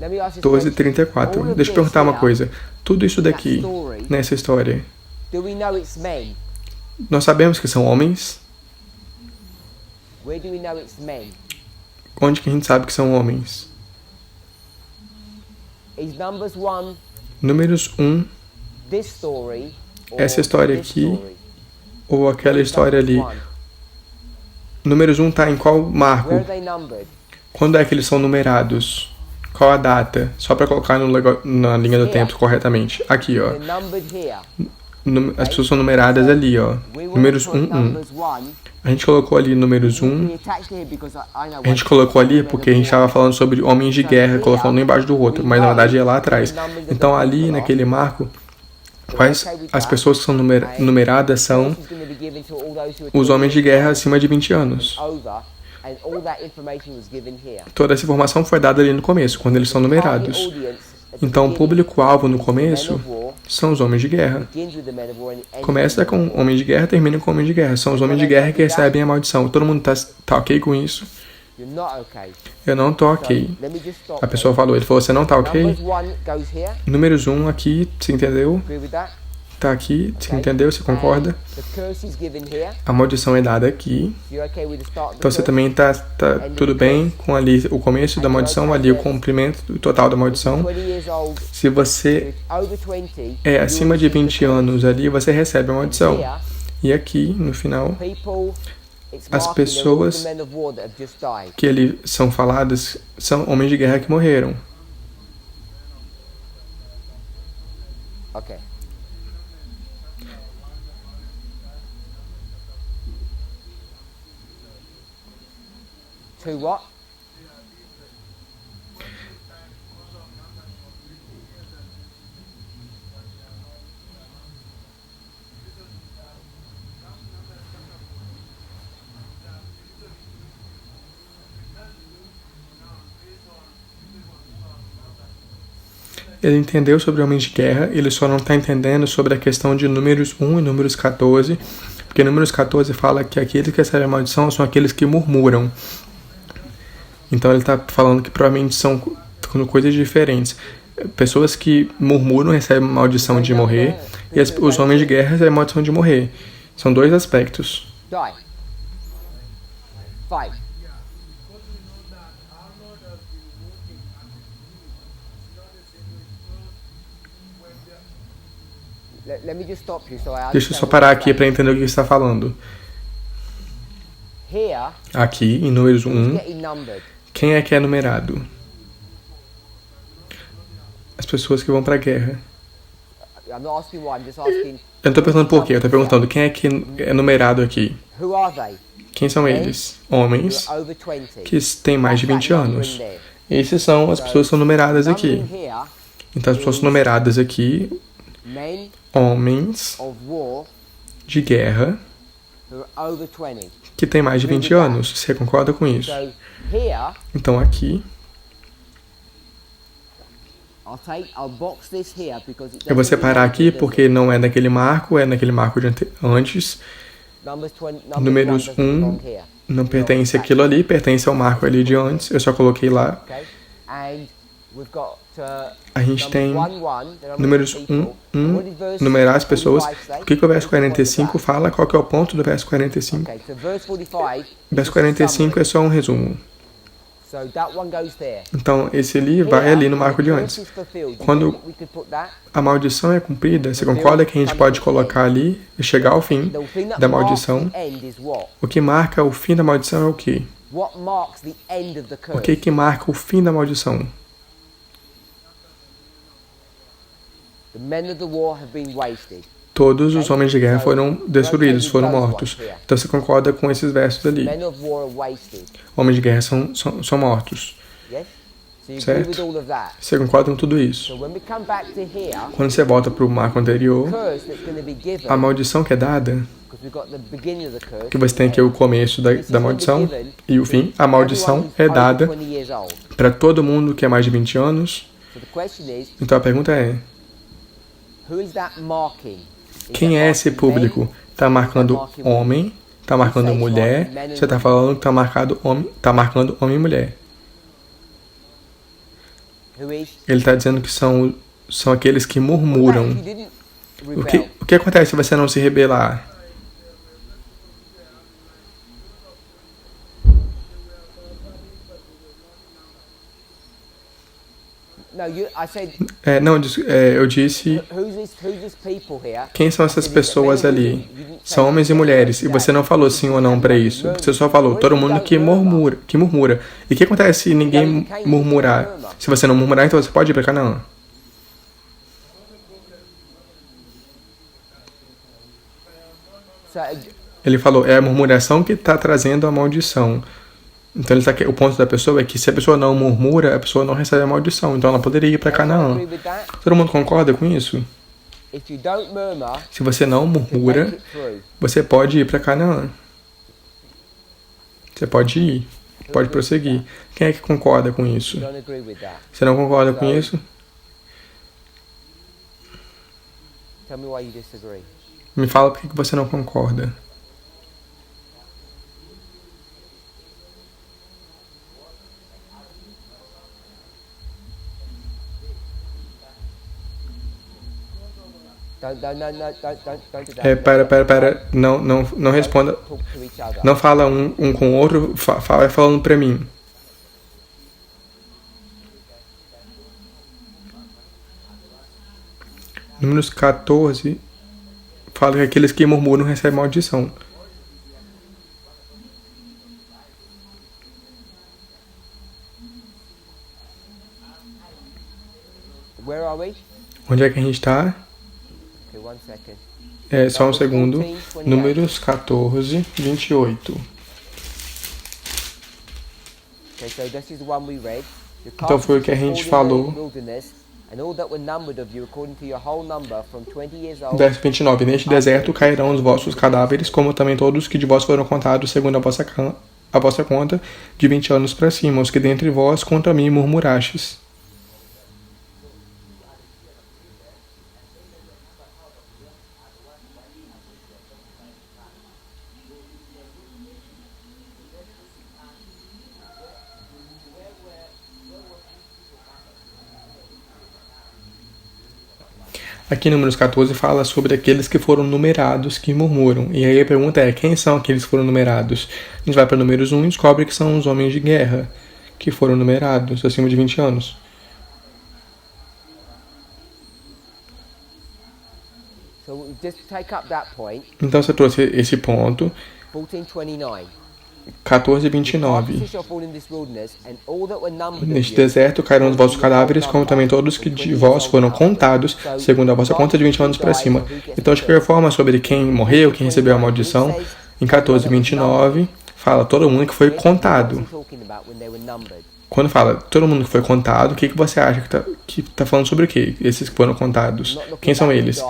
Let me ask you 14, this question. 34. All of Deixa eu this perguntar uma here, coisa. Tudo isso daqui, that story, nessa história, do we know it's men? nós sabemos que são homens? Where do we know it's men? Onde que a gente sabe que são homens? Is Numbers 1 Números 1 this story or Essa história this aqui, story? ou aquela história ali? Numbers 1. Números 1 tá em qual Where marco? are they numbered? Quando é que eles são numerados? Qual a data? Só para colocar na linha do tempo corretamente. Aqui, ó. They're numbered here. As pessoas são numeradas ali, ó. We will Números put 1, 1. Numbers 1. A gente colocou ali números 1. We attached here because I know A gente colocou ali porque a gente estava falando sobre homens de guerra, colocando um embaixo do outro, mas na verdade é lá atrás. Então ali naquele marco, quais as pessoas que são numeradas são os homens de guerra acima de 20 anos. And all that information was given here. Toda essa informação foi dada ali no começo, quando eles são numerados. Então o público-alvo no começo são os homens de guerra. Começa com homem de guerra, termina com homem de guerra. São os homens de guerra que recebem a maldição. Todo mundo tá ok com isso? You're not okay. Eu não tô ok. Let me just stop A pessoa falou, ele falou, você não tá ok? Numbers 1 goes here. Números 1 aqui, você entendeu? Agree with that? Tá aqui, você entendeu? Você concorda? And the curse is given here. A maldição é dada aqui. You're okay with the start of the Então você curse? também tá tudo bem com ali o começo da maldição, ali o cumprimento total da maldição. 20 years old, Se você over 20, é acima de 20 anos ali, você recebe a maldição. here, E aqui, no final, people, it's As marking pessoas the men of war that have just died. que ali são faladas são homens de guerra que morreram. Okay. To what? Ele entendeu sobre homens de guerra, ele só não está entendendo sobre a questão de números 1 e números 14, porque números 14 fala que aqueles que recebem a maldição são aqueles que murmuram. Então ele está falando que provavelmente são coisas diferentes. Pessoas que murmuram recebem maldição de morrer, e os homens de guerra recebem maldição de morrer. São dois aspectos. Die. 5. Let me just stop you so I Deixa eu só understand parar what aqui you're para entender o que você está falando. saying. Here, Aqui, em números who's 1, getting numbered? quem é que é numerado? As pessoas que vão para a guerra. I'm not asking why, I'm just asking Eu não estou perguntando por quê, eu estou perguntando quem é que é numerado aqui. who are they? Quem são eles? Who Homens are over 20. que têm mais de 20 anos. There. Esses são as pessoas que são numeradas aqui. Numbering here, Então as pessoas são numeradas aqui, men homens of war de guerra who are over 20. que têm mais de 20 anos. Você concorda com isso? So here, Então aqui, I'll box this here because it eu vou doesn't separar belong aqui to the- porque não é naquele marco, é naquele marco de antes. Numbers 20, Números 1 doesn't belong 1 here. não pertence àquilo ali, pertence ao marco ali de antes. Eu só coloquei lá. Okay? And we've got A gente tem números números 1, numerar as pessoas. O que o verso 45 fala? Qual que é o ponto do verso 45? Okay, so verse 45. O verso 45 é só um resumo. So that one goes there. Então, esse ali vai ali no marco de antes. Curse is fulfilled. You Quando think we could put that? a maldição é cumprida, você concorda que a gente pode colocar ali e chegar ao fim The thing that da marks maldição? the end is what? O que marca o fim da maldição é o quê? What marks the end of the curse? O que marca o fim da maldição? The men of the war have been wasted. Todos os homens de guerra foram destruídos, foram mortos. Então você concorda com esses versos ali? Men of war are wasted. Homens de guerra são mortos. Yes? So you agree Certo? with all of that? Você concorda com tudo isso? So when we come back to here, Quando você volta para o marco anterior, curse that's going to be given, a maldição que é dada, because we've got the beginning of the curse, que você tem aqui o começo da maldição e o fim, a maldição é dada over 20 years old. para todo mundo que é mais de 20 anos. So the question is, Então a pergunta é, who is that marking? Is quem that é esse marking público? men? Está marcando homem? Está marcando mulher? Você está falando que está marcando homem e mulher. Who is? Ele está dizendo que são aqueles que What if murmuram. you didn't O rebel? que acontece se você não se rebelar? No, I said, Eu disse, who's this people here? quem são essas pessoas ali? São homens e mulheres. E você não falou sim ou não para isso. Você só falou, todo mundo que murmura. E o que acontece se ninguém murmurar? Se você não murmurar, então você pode ir para Canaã. So, Ele falou, é a murmuração que está trazendo a maldição. Então o ponto da pessoa é que se a pessoa não murmura, a pessoa não recebe a maldição. Então ela poderia ir para Canaã. agree with that? Todo mundo concorda com isso? If you don't murmur, Se você não you murmura, make it through. você pode ir para Canaã. Você pode ir, pode prosseguir. Quem é que concorda com isso? You don't agree with that. Você não concorda com isso? Tell me why you disagree. Me fala por que você não concorda. Don't do that. Para. Não responda. Talk to each other. Não fala um com o outro, vai falando para mim. Números 14 fala que aqueles que murmuram recebem maldição. Where are we? Onde é que a gente está? Okay, one second. Só um segundo. Números 14, 28. Okay, so this is the one we read. Então foi o que a gente falou. Verso 29. Neste deserto cairão os vossos cadáveres, como também todos que de vós foram contados segundo a vossa conta, de 20 anos para cima, os que dentre vós contra mim murmurastes. Aqui no números 14 fala sobre aqueles que foram numerados que murmuram. E aí a pergunta é, quem são aqueles que foram numerados? A gente vai para números 1 e descobre que são os homens de guerra que foram numerados acima de 20 anos. So just take up that point. Então você trouxe esse ponto, 14:29. 14:29. Neste deserto cairão os vossos cadáveres, como também todos que de vós foram contados, segundo a vossa conta, de 20 anos para cima. Então, de qualquer forma, sobre quem morreu, quem recebeu a maldição, em 14:29, fala todo mundo que foi contado. Quando fala todo mundo que foi contado, o que você acha que tá falando sobre o quê? Esses que foram contados. Quem são eles?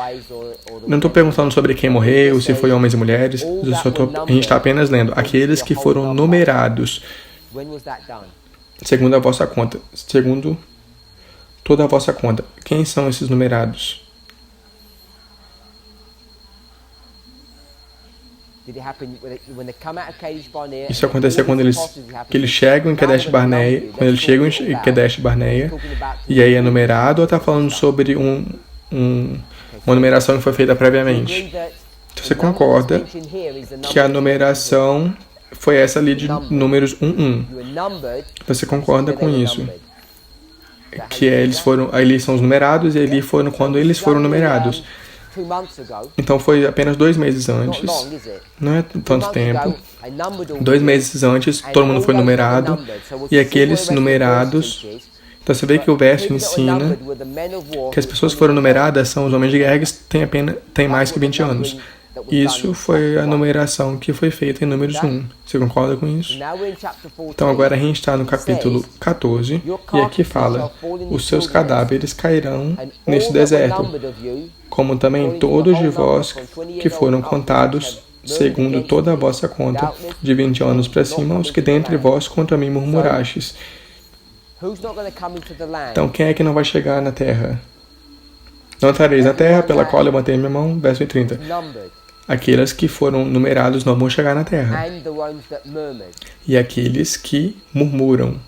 Não estou perguntando sobre quem morreu, se foi homens e mulheres. A gente está apenas lendo. Aqueles que foram numerados. Segundo a vossa conta. Segundo toda a vossa conta. Quem são esses numerados? Isso aconteceu quando eles chegam em Kadesh Barneia, e aí é numerado, ou está falando sobre uma numeração que foi feita previamente? Então você concorda que a numeração foi essa ali de Números 1:1. You were numbered. Você concorda when com they were isso? numbered. Que ali são os numerados e ali foram quando eles foram numerados. 2 months ago. Então foi apenas 2 meses Not antes. long, is it? Não é 2 tanto months tempo. ago, I numbered all 2 the meses antes, and todo mundo all foi those that were numerado. numbered. So we'll E see aqueles what the rest of the verse numerados. teaches. Então você vê que o verso People that were ensina numbered were the men of war que as who pessoas were que foram 20 numeradas são os homens de guerra que têm mais que 20 anos. Isso foi a numeração que foi feita em Números 1. Você concorda com isso? Now we're in chapter 14. Então agora a gente está no capítulo 14 e aqui fala: os seus cadáveres cairão And all nesse that were deserto, numbered of you, como também todos de vós que foram contados, segundo toda a vossa conta, de 20 anos para cima, os que dentre vós contra mim murmurastes. who's not going to come into the land? Então quem é que não vai chegar na terra? Não entrareis na terra pela qual levantei minha mão, verso 30. Numbered. Aqueles que foram numerados não vão chegar na terra. And the ones that murmured. E aqueles que murmuram.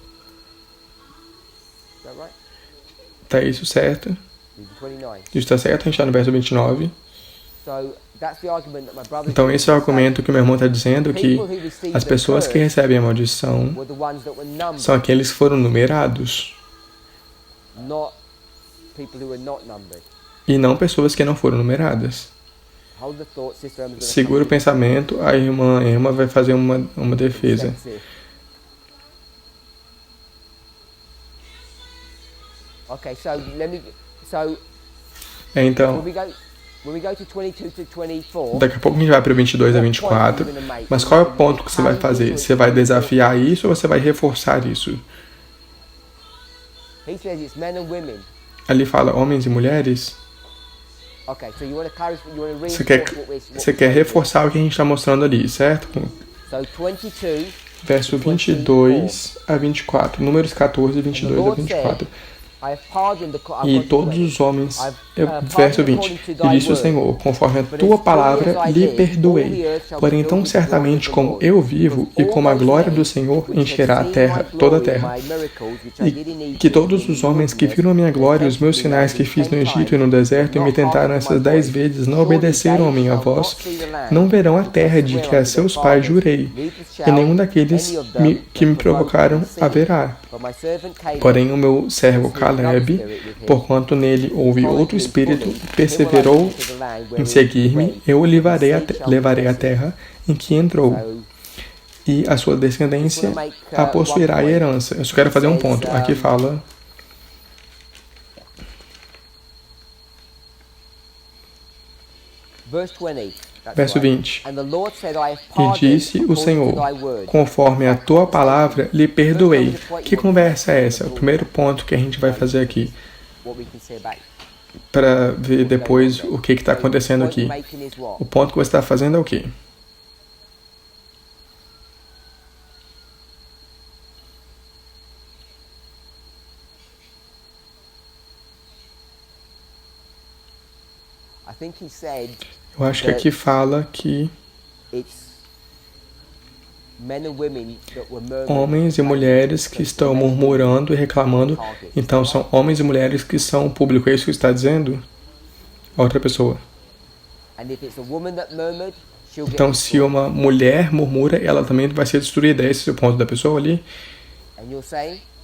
Is that right? Tá isso certo? Reading 29. Isso está certo? A gente está no verso 29. So that's the argument that my brother Então esse é o argumento que meu irmão está dizendo, que People who received as the pessoas que curse recebem a maldição were the ones that were numbered, são aqueles que foram numerados. not people who were not numbered. E não pessoas que não foram numeradas. Hold the thought, Sister Emma's gonna Segura o come pensamento, a irmã Emma vai fazer uma defesa. Sexy. Okay, so Então, when we go to 22 to 24, daqui a pouco a gente vai para o 22 a 24. Mas qual é o ponto que você vai fazer? Você vai desafiar isso ou você vai reforçar isso? he says it's men and women. Ali fala homens e mulheres. Okay, so you want to clarify, you want to Você reinforce what você we're quer saying. reforçar o que a gente está mostrando ali, certo? So 22, Verso 22 a 24. Números 14, 22 a 24. I have pardoned the E todos os homens, verso 20, e disse o Senhor, conforme a tua palavra lhe perdoei. Porém, tão certamente como eu vivo e como a glória do Senhor encherá a terra, toda a terra, e que todos os homens que viram a minha glória e os meus sinais que fiz no Egito e no deserto e me tentaram essas 10 vezes, não obedeceram a minha voz, não verão a terra de que a seus pais jurei, e nenhum daqueles que me provocaram haverá. Porém, o meu servo Caleb, porquanto nele houve outro espírito, perseverou em seguir-me, eu o levarei à terra em que entrou, e a sua descendência a possuirá a herança. Eu só quero fazer um ponto. Aqui fala... Verso 20. E disse o Senhor, conforme a tua palavra lhe perdoei. Que conversa é essa? O primeiro ponto que a gente vai fazer aqui, para ver depois o que está acontecendo aqui. O ponto que você está fazendo é o quê? Eu acho que aqui fala que homens e mulheres que estão murmurando e reclamando, então são homens e mulheres que são o público. É isso que está dizendo? A outra pessoa. Então, se uma mulher murmura, ela também vai ser destruída. Esse é o ponto da pessoa ali.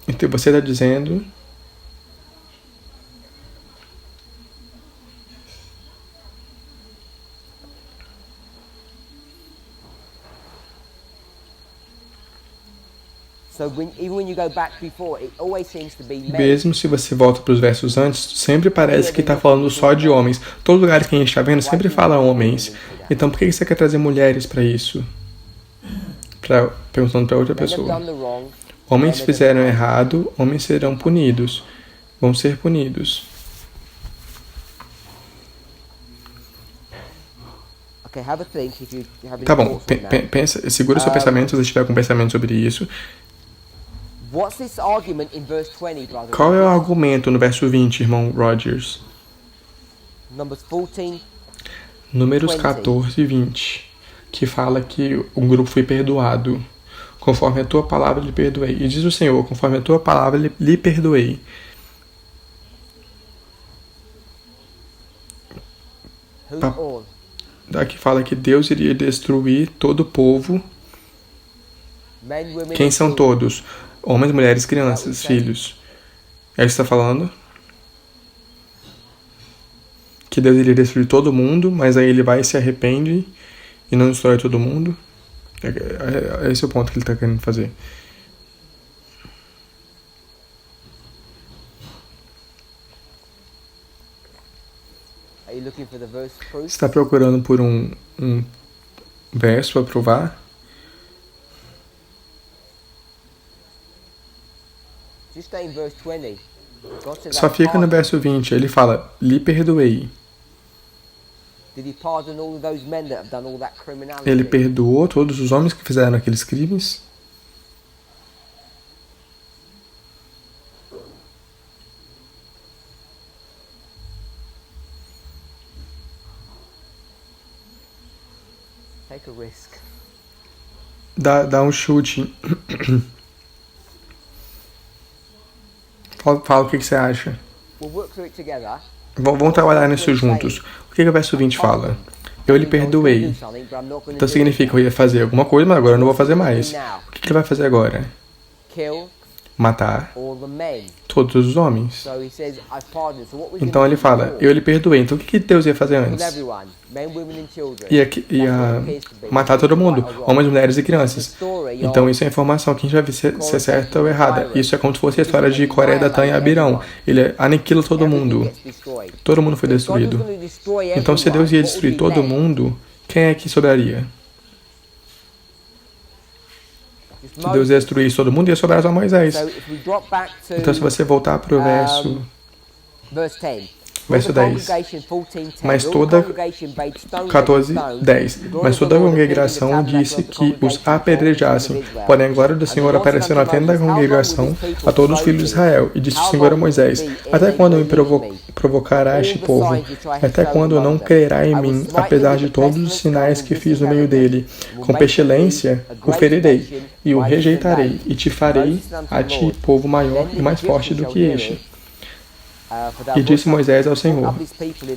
Então, você está dizendo... Mesmo se você volta para os versos antes, sempre parece que está falando só de homens. Todos os lugares que a gente está vendo sempre fala homens. Então por que você quer trazer mulheres para isso? Perguntando para outra pessoa. Homens fizeram errado, homens serão punidos. Vão ser punidos. Tá bom, pensa, segura seu pensamento se você estiver com pensamento sobre isso. Qual é o argumento no verso 20, irmão Rogers? Números 14 e 20, que fala que um grupo foi perdoado, conforme a tua palavra lhe perdoei. E diz o Senhor, conforme a tua palavra lhe perdoei. Aqui fala que Deus iria destruir todo o povo Men, women, Quem and são children. todos? Homens, mulheres, crianças, filhos. É isso que está falando? Que Deus iria destruir todo mundo, mas aí ele vai e se arrepende e não destrói todo mundo. Esse é o ponto que ele está querendo fazer. Are you looking for the verse proof? Você está procurando por um verso para provar? Just stay in verse 20. God says, Só "I fica no pardon." verso 20. Ele fala, lhe perdoei. Did he pardon all of those men that have done all that criminality? Ele perdoou todos os homens que fizeram aqueles crimes? Take a risk. Dá um chute. Fala o que você acha. We'll work through it together. Vamos trabalhar nisso juntos. O que o verso 20 fala? Eu lhe perdoei. Então significa que eu ia fazer alguma coisa, mas agora eu não vou fazer mais. O que ele vai fazer agora? Kill Matar all the men. todos os homens. So he says, I pardon. So what was Então ele fala, eu lhe perdoei. Então o que Deus ia fazer with antes? everyone, men, women and children. Ia matar todo mundo, homens, mulheres e crianças. Então isso é informação que a gente vai ver se é certa ou errada. Isso é como se fosse a história de Coré, Datã e Abirão. Ele aniquila todo mundo. Todo mundo foi destruído. Então se Deus ia destruir todo mundo, quem é que sobraria? Se Deus ia destruir todo mundo, ia sobrar só Moisés. Então se você voltar para o verso 10. Mas toda 14:10. Mas toda a congregação disse que os apedrejassem. Porém, a glória do Senhor apareceu na tenda da congregação a todos os filhos de Israel. E disse o Senhor a Moisés: Até quando me provocará este povo? Até quando não crerá em mim, apesar de todos os sinais que fiz no meio dele? Com pestilência o ferirei, e o rejeitarei, e te farei a ti povo maior e mais forte do que este. E disse Moisés ao Senhor: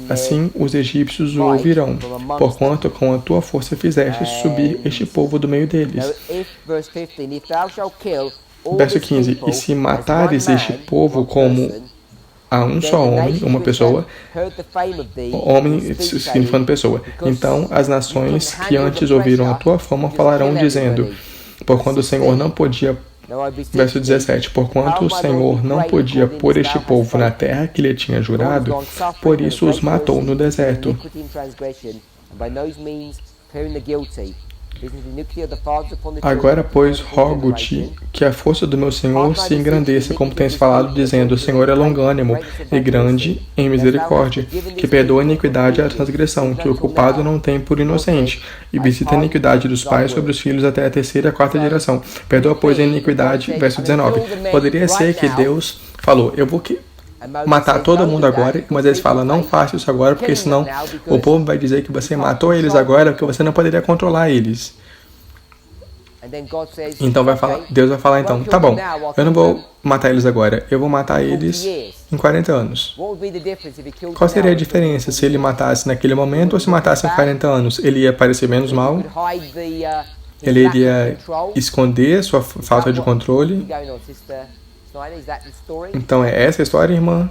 Assim os egípcios o ouvirão, porquanto com a tua força fizeste subir este povo do meio deles. Verso 15: E se matares este povo como a um só homem, uma pessoa, homem significando pessoa, então as nações que antes ouviram a tua fama falarão, dizendo: Porquanto o Senhor não podia. Verso 17: Porquanto o Senhor não podia pôr este povo na terra que lhe tinha jurado, por isso os matou no deserto. Agora, pois, rogo-te que a força do meu Senhor se engrandeça, como tens falado, dizendo: O Senhor é longânimo e grande em misericórdia, que perdoa a iniquidade e a transgressão, que o culpado não tem por inocente, e visita a iniquidade dos pais sobre os filhos até a terceira e a quarta geração. Perdoa, pois, a iniquidade. Verso 19. Poderia ser que Deus falou: Eu vou matar todo mundo agora, mas eles falam: não faça isso agora, porque senão o povo vai dizer que você matou eles agora, porque você não poderia controlar eles. Então Deus vai falar então: tá bom, eu não vou matar eles agora, eu vou matar eles em 40 anos. Qual seria a diferença se ele matasse naquele momento ou se matasse em 40 anos? Ele ia parecer menos mal? Ele iria esconder sua falta de controle? Então é essa a história, irmã?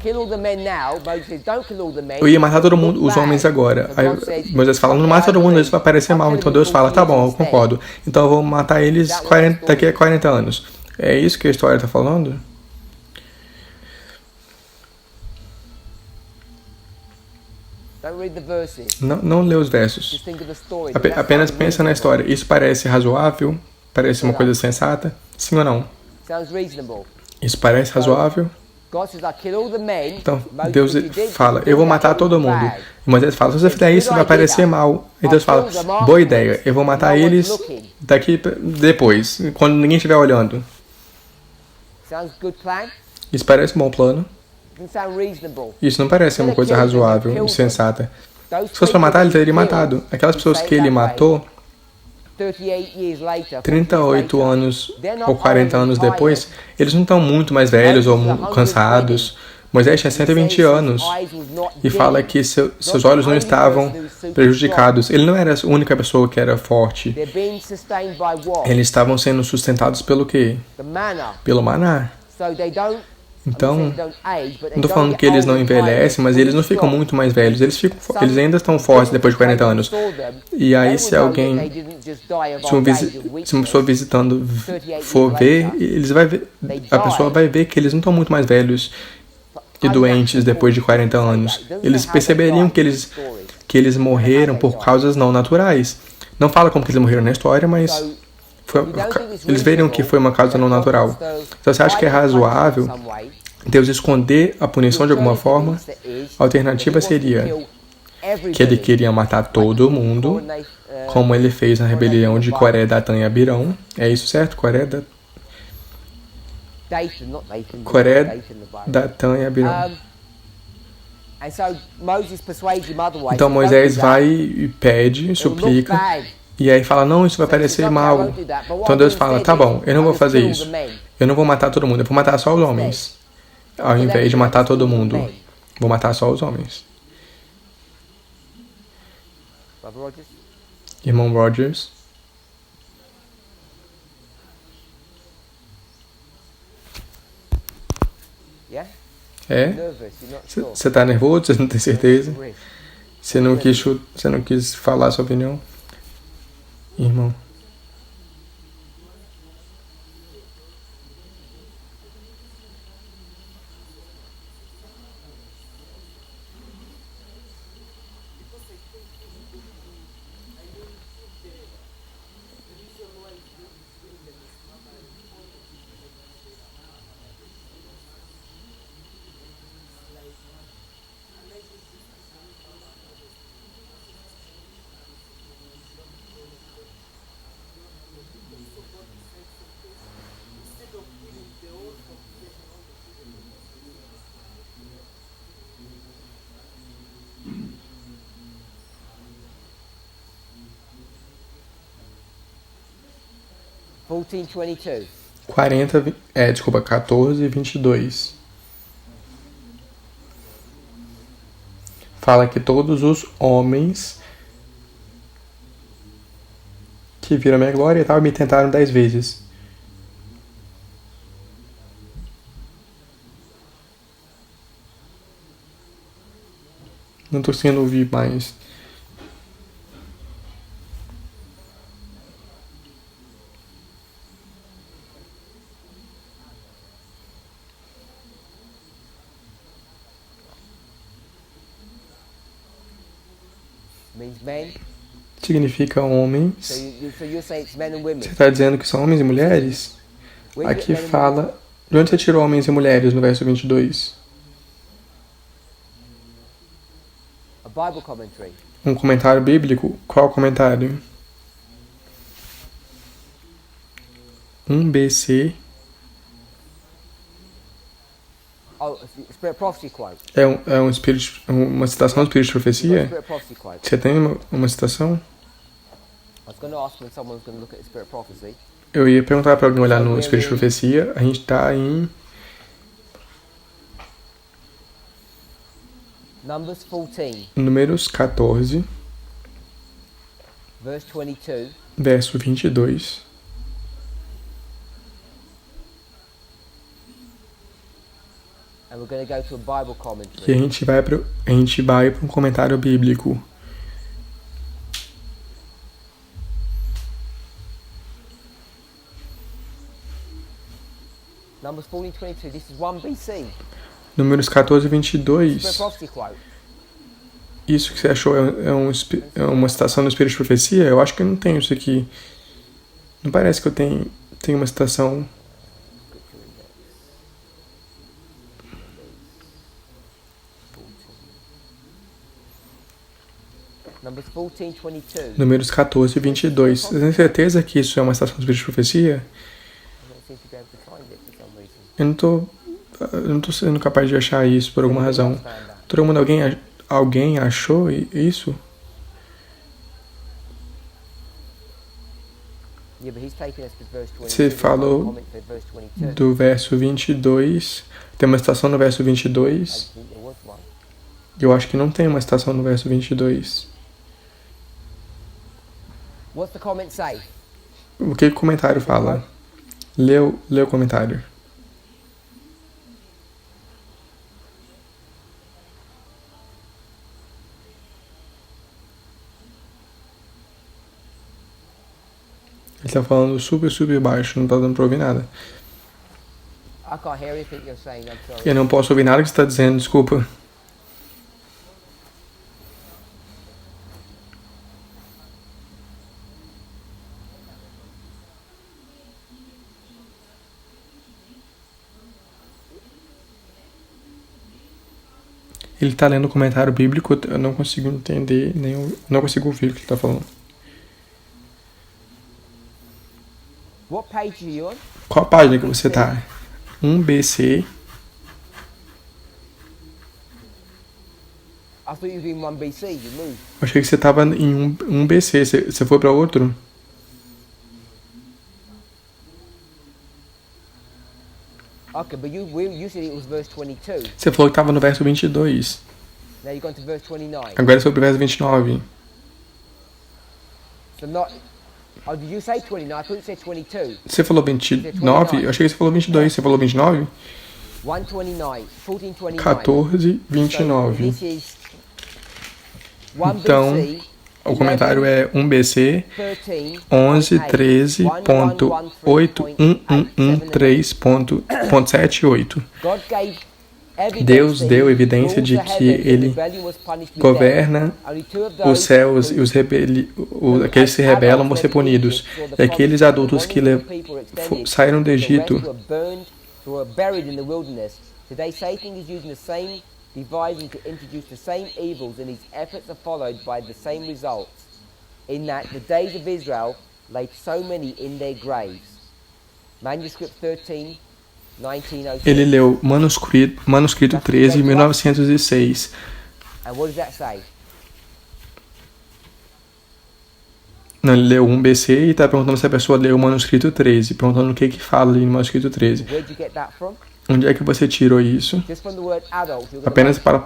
Eu ia matar todo mundo, os homens agora. Aí Moisés fala: não mata todo mundo, isso vai parecer mal. Então Deus fala: tá bom, eu concordo. Então eu vou matar eles daqui a 40 anos. É isso que a história está falando? Não lê os versos. Apenas pensa na história. Isso parece razoável? Parece uma coisa sensata? Sim ou não? Isso parece razoável? Então, Deus fala: eu vou matar todo mundo. E Moisés fala: se você fizer isso, vai parecer mal. E Deus fala: boa ideia, eu vou matar eles depois, quando ninguém estiver olhando. Isso parece um bom plano? Isso não parece uma coisa razoável e sensata. Se fosse para matar, ele teria matado. Aquelas pessoas que ele matou 38 anos ou 40 anos depois, eles não estão muito mais velhos ou cansados, Moisés tinha 120 anos e fala que seus olhos não estavam prejudicados. Ele não era a única pessoa que era forte. Eles estavam sendo sustentados pelo quê? Pelo maná. Então, não estou falando que eles não envelhecem, mas eles não ficam muito mais velhos. Eles ainda estão fortes depois de 40 anos. E aí, se uma pessoa visitando for ver, a pessoa vai ver que eles não estão muito mais velhos e doentes depois de 40 anos. Eles perceberiam que eles morreram por causas não naturais. Não fala como que eles morreram na história, mas eles veriam que foi uma causa não natural. Então, você acha que é razoável Deus esconder a punição de alguma forma? A alternativa seria que ele queria matar todo mundo, como ele fez na rebelião de Coré, Datã e Abirão. É isso, certo? Coré, Datã e Abirão. Então Moisés vai e pede, suplica, e aí fala, não, isso vai parecer mal. Então Deus fala, tá bom, eu não vou fazer isso. Eu não vou matar todo mundo, eu vou matar só os homens. Ao invés de matar todo mundo, vou matar só os homens. Irmão Rogers. É? Você tá nervoso? Você não tem certeza? Você não quis falar a sua opinião? Irmão. Desculpa, 14:22. Fala que todos os homens que viram a minha glória e tal me tentaram 10 vezes. Não tô conseguindo ouvir mais. Significa homens. Você está dizendo que são homens e mulheres? Aqui fala... De onde você tirou homens e mulheres no verso 22? Um comentário bíblico? Qual comentário? 1BC. É uma citação do Espírito de Profecia? Você tem uma citação? Eu ia perguntar para alguém olhar no Espírito de Profecia. A gente está em... Números 14, verso 22. E a gente vai para um comentário bíblico. Números 14:22. Isso que você achou é uma citação do Espírito de Profecia? Eu acho que eu não tenho isso aqui. Não parece que eu tenho uma citação. Números 14:22. Você tem certeza que isso é uma citação do Espírito de Profecia? Eu não tô sendo capaz de achar isso por alguma razão. Todo mundo, alguém achou isso? Você falou do verso 22 Tem uma citação no verso I 22. think there was one. Eu acho que não tem uma citação no verso 22. What's the comment say? O que o comentário fala? Lê o comentário. Ele tá falando super, super baixo, não tá dando pra ouvir nada. I can't hear anything you're saying, I'm sorry. Eu não posso ouvir nada que você tá dizendo, desculpa. Ele tá lendo o comentário bíblico, eu não consigo entender, não consigo ouvir o que ele tá falando. What page are you on? Qual página que você tá? 1BC. I thought you were doing 1BC, you moved. Eu achei que você tava em 1BC. Você foi pra outro? Okay, but you said it was verse 22. Você falou que tava no verso 22. Now you're going to verse 29. Agora é sobre o verso 29. So not... Oh, did you say 29? I thought you said 22. Você falou 29? Eu achei que você falou 22. Você falou 29? 129. 1429. 14, So 29. this is 1BC. Então, o comentário é 1BC 11 13.81113.78. God gave Deus deu evidência de que ele governa os céus e aqueles que se rebelam vão ser punidos. E aqueles adultos que saíram do Egito devising to introduce the same evils, and his efforts are followed by the same results, in that the days of Israel laid so many in their graves. Manuscript 13, 1906. Ele leu manuscrito 13, 1906. And what does that say? Não, ele leu 1BC e está perguntando se a pessoa leu o manuscrito 13, perguntando o que fala ali no manuscrito 13. Where did you get that from? Onde é que você tirou isso? Just from the word adult. You're gonna Apenas pela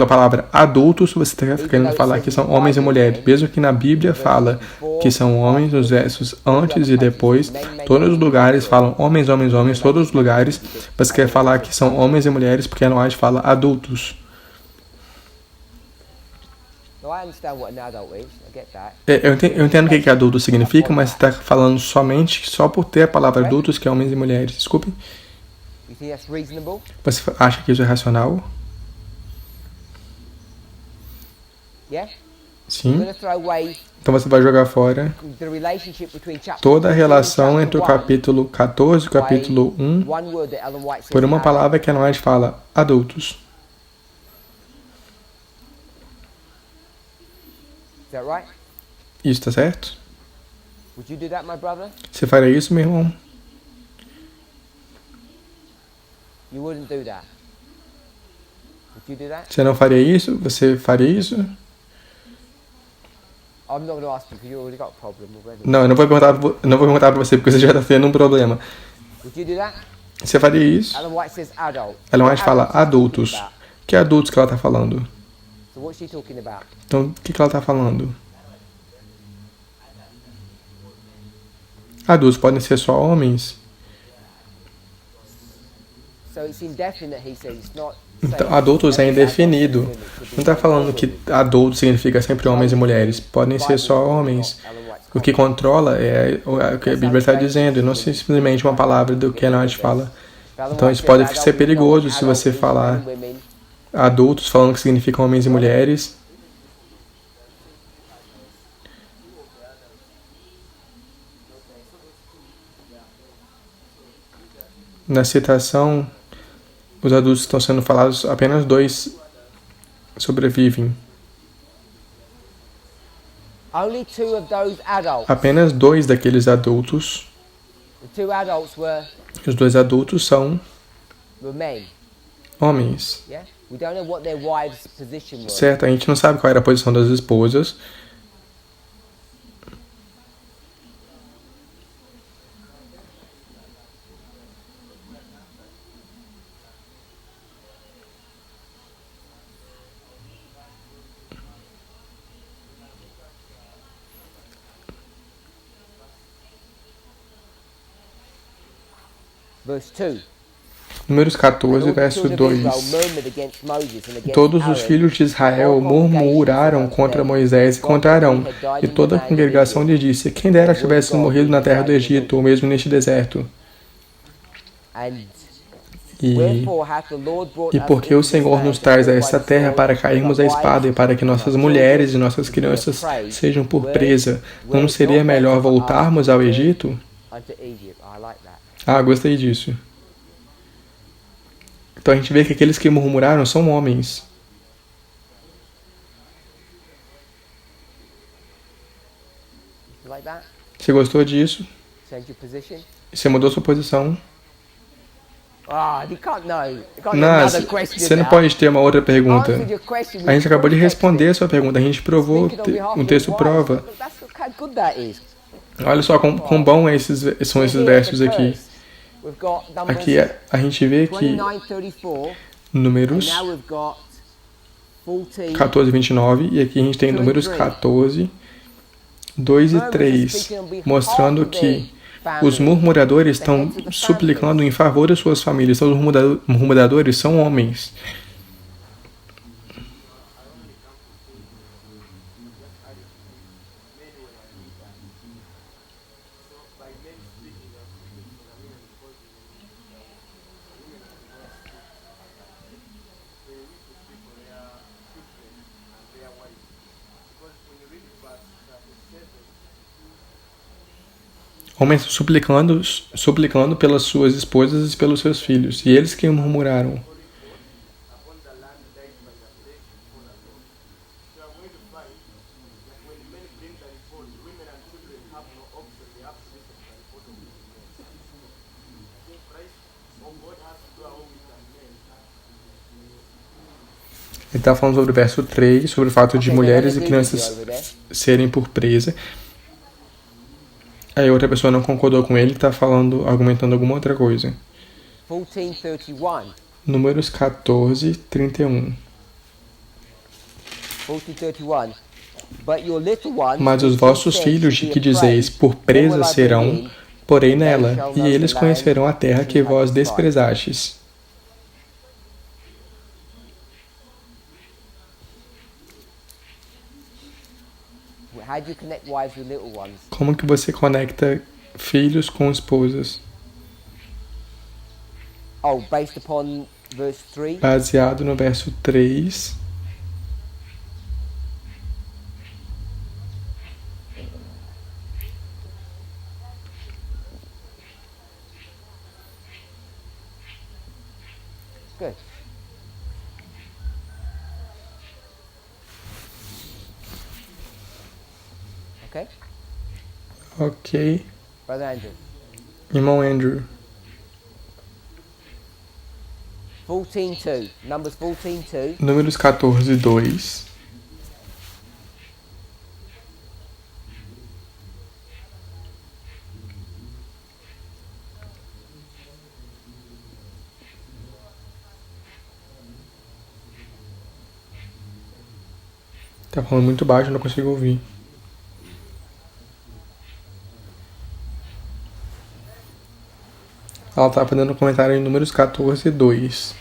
palavra adultos, você está querendo falar que são homens e mulheres. Mesmo que na Bíblia fala que são homens, nos versos antes e depois, todos os lugares falam homens, homens, homens, todos os lugares, você quer falar que são homens e mulheres, porque a Noite fala adultos. No, I understand what an adult is. I get that. Eu entendo o que adulto significa, mas você está falando somente só por ter a palavra adultos, que é homens e mulheres. Desculpem. You think that's reasonable? Você acha que isso é racional? Yeah? You're Sim. going to throw away Então você vai jogar fora the relationship between chapter toda a 14 and relação chapter entre o 1 capítulo 14 e o capítulo 1 by one word that Ellen White says por uma adult. palavra que a Noite fala adultos. Is that right? Isso tá certo? Would you do that, my brother? Você faria isso, meu irmão? You wouldn't do that. Would you do that? Você não faria isso? Você faria isso? I'm not going to ask you because you already got a problem already. Não, eu não vou perguntar pra você porque você já tá tendo um problema. Would you do that? Você faria isso? Ellen White says adult. Ela What mais fala adults is she adultos. talking about? Que adultos que ela tá falando? So what's she talking about? Então, o que ela tá falando? Adultos podem ser só homens? So it's indefinite, he says. It's not Então, saying adultos é every adult indefinido. is women. It could be Não está falando que adulto significa sempre homens e mulheres. Podem ser só homens. O que controla é o que a Bíblia está dizendo, e não simplesmente uma palavra do que a Nath fala. Então isso pode ser perigoso se você falar adultos falando que significam homens e mulheres. Na citação, os adultos que estão sendo falados, apenas 2 sobrevivem. Only 2 of those adults. Apenas 2 daqueles adultos, The 2 adults os 2 adultos são were men. homens. Yeah? We don't know what their wives' position was. Certo, a gente não sabe qual era a posição das esposas. Verse 2. Números 14, verso 2. Todos os filhos de Israel murmuraram contra Moisés e contra Arão, e toda a congregação lhe disse: quem dera tivesse morrido na terra do Egito, ou mesmo neste deserto. E porque o Senhor nos traz a essa terra para cairmos à espada e para que nossas mulheres e nossas crianças sejam por presa, não seria melhor voltarmos ao Egito? Ah, gostei disso. Então a gente vê que aqueles que murmuraram são homens. Você gostou disso? Você mudou sua posição? Não, você não pode ter uma outra pergunta. A gente acabou de responder a sua pergunta. A gente provou, um texto prova. Olha só quão bom são esses versos aqui. Aqui a gente vê que Números 14, 29, e aqui a gente tem Números 14, 2 e 3, mostrando que os murmuradores estão suplicando em favor das suas famílias. Então, os murmuradores são homens. Homens suplicando pelas suas esposas e pelos seus filhos, e eles que murmuraram. Ele está falando sobre o verso 3, sobre o fato de mulheres e crianças serem por presa. Aí outra pessoa não concordou com ele e está argumentando alguma outra coisa. Números 14, 31. Mas os vossos filhos de que dizeis, por presa serão, porém nela, e eles conhecerão a terra que vós desprezastes. Como que você conecta filhos com esposas? Baseado no verso 3. Good. Ok. Brother Andrew. Irmão Andrew. 14:2. Numbers 14:2. Números 14, 2. Tá falando muito baixo, não consigo ouvir. Ela tá fazendo um comentário em Números 14, 2.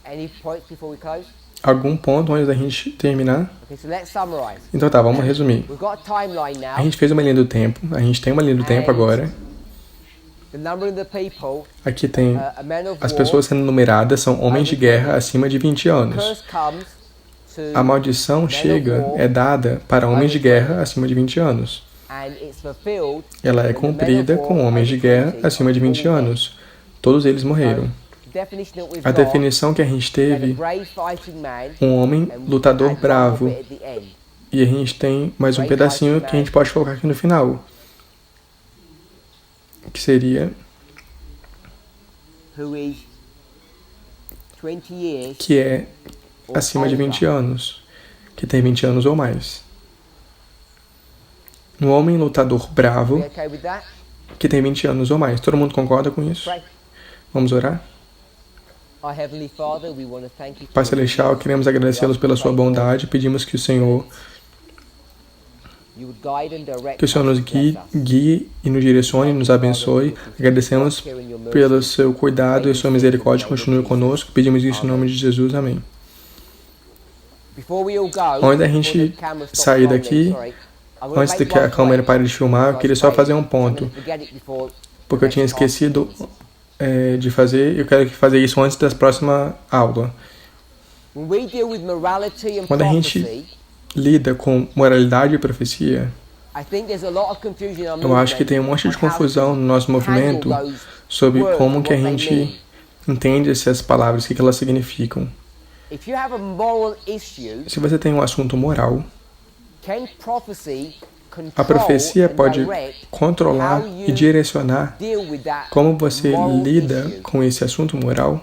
Any points before we close? Algum ponto antes da gente terminar? Okay, so let's summarize. Então tá, vamos resumir. We've got a timeline now. A gente fez uma linha do tempo, a gente tem uma linha do tempo agora. The number of the people, Aqui tem a man of as war, pessoas sendo numeradas, são homens de guerra acima de 20 anos. curse comes to A maldição chega, é dada para homens de guerra acima de 20 anos. and it's fulfilled. Ela é cumprida com homens de guerra acima de 20 anos. Todos eles morreram. The definition that we've A got, definição que a gente we had a teve, brave fighting man um homem and lutador one bravo. bit at the end. E a gente tem mais um pedacinho que a gente pode colocar aqui no final. Que seria Who is 20 years que é or acima de 20 older. anos. Que tem 20 anos ou mais. Um homem lutador bravo. We okay with that? que tem 20 anos ou mais. Todo mundo concorda com isso? Pray. Vamos orar? Our Heavenly Father, we want to thank you Pai for Celestial, queremos agradecê-los pela sua bondade. Pedimos que o Senhor you would guide and direct Que o Senhor nos us, bless us. guie e nos direcione, nos abençoe. Agradecemos pelo seu cuidado e sua misericórdia. Continue conosco. Pedimos isso em nome de Jesus. Amém. Before we all go, Antes da before gente the camera stops sair rolling, daqui, sorry, I wanna antes de make que a one câmera point. pare de filmar, eu queria só fazer um ponto, porque eu tinha esquecido de fazer. Eu quero fazer isso antes da próxima aula. When we deal with morality and Quando a gente prophecy, lida com moralidade e profecia, I think there's a lot of confusion in our eu acho que tem um monte de confusão no nosso movimento sobre como que a gente entende essas palavras, o que elas significam. If you have a moral issue, Se você tem um assunto moral, can prophecy a control profecia and pode direct controlar how e you direcionar deal with that como você moral lida issue? com esse assunto moral.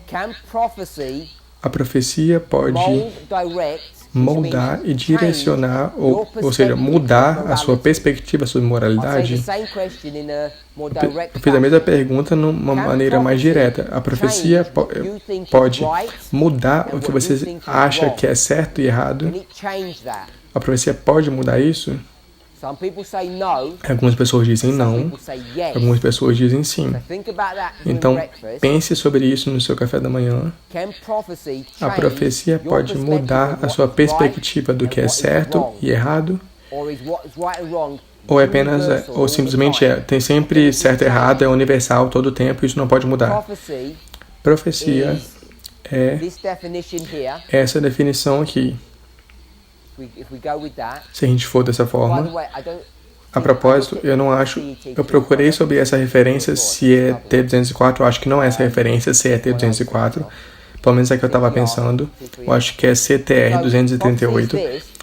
Can prophecy A profecia pode mold, direct, moldar which e means direcionar, change your ou seja, perspective mudar of a sua morality? perspectiva sobre I'll say the moralidade. same question in a more Eu direct fiz a mesma fashion. pergunta numa maneira mais direta. A profecia pode mudar o que você acha que é certo e errado. Can it change that? A profecia pode mudar isso? Some people say no, Algumas pessoas dizem some não, people say yes. algumas pessoas dizem sim. So think about that during Então, breakfast. pense sobre isso no seu café da manhã. Can prophecy A change profecia your pode perspective mudar of a sua what is right perspectiva do and que é what is certo wrong? e errado, Or is what is right and wrong ou é apenas, universal all ou the simplesmente time? tem sempre certo e errado, é universal todo o tempo, isso não pode mudar. Prophecy Profecia is é this definition here. essa definição aqui. If we go with that. Se a gente for dessa By the forma, way, I don't a propósito, eu não acho, eu procurei sobre essa referência, se é T204, eu acho que não é essa referência, se é T204, pelo menos é que eu estava pensando, eu acho que é CTR 238.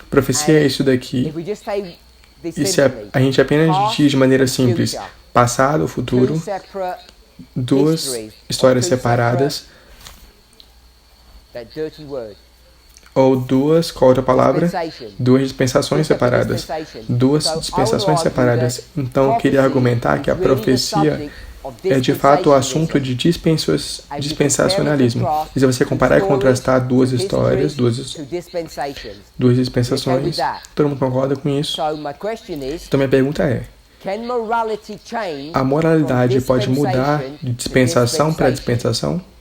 Profecia é isso daqui, if we just say this e se simply, a gente apenas diz de maneira simples, passado, two futuro, separate duas histórias separadas, that dirty word. ou duas, qual outra palavra? Dispensation. Duas dispensações separadas. Duas dispensações separadas. Então, eu queria argumentar que a profecia é de fato o assunto de dispensacionalismo. E se você comparar e contrastar duas histórias, duas dispensações, todo mundo concorda com isso? So my question is, Então, minha pergunta é, can morality change a moralidade from pode mudar dispensation de to dispensação para dispensation? dispensação?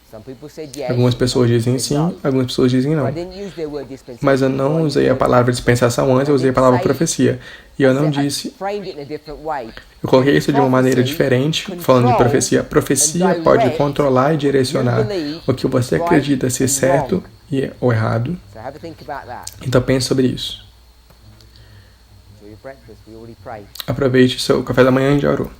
Some people said yes, Algumas pessoas some dizem people said sim, no. algumas pessoas dizem I não. didn't use the word dispensation Mas eu não before, I usei a used palavra dispensação antes, eu usei a palavra profecia. E eu não I disse, framed it in a different way. eu coloquei isso de uma maneira diferente, falando de profecia. Profecia pode controlar e direcionar o que você acredita ser certo ou errado. So have a think about that. Então pense sobre isso. Enjoy your breakfast. We already prayed. Aproveite o seu café da manhã e já orou.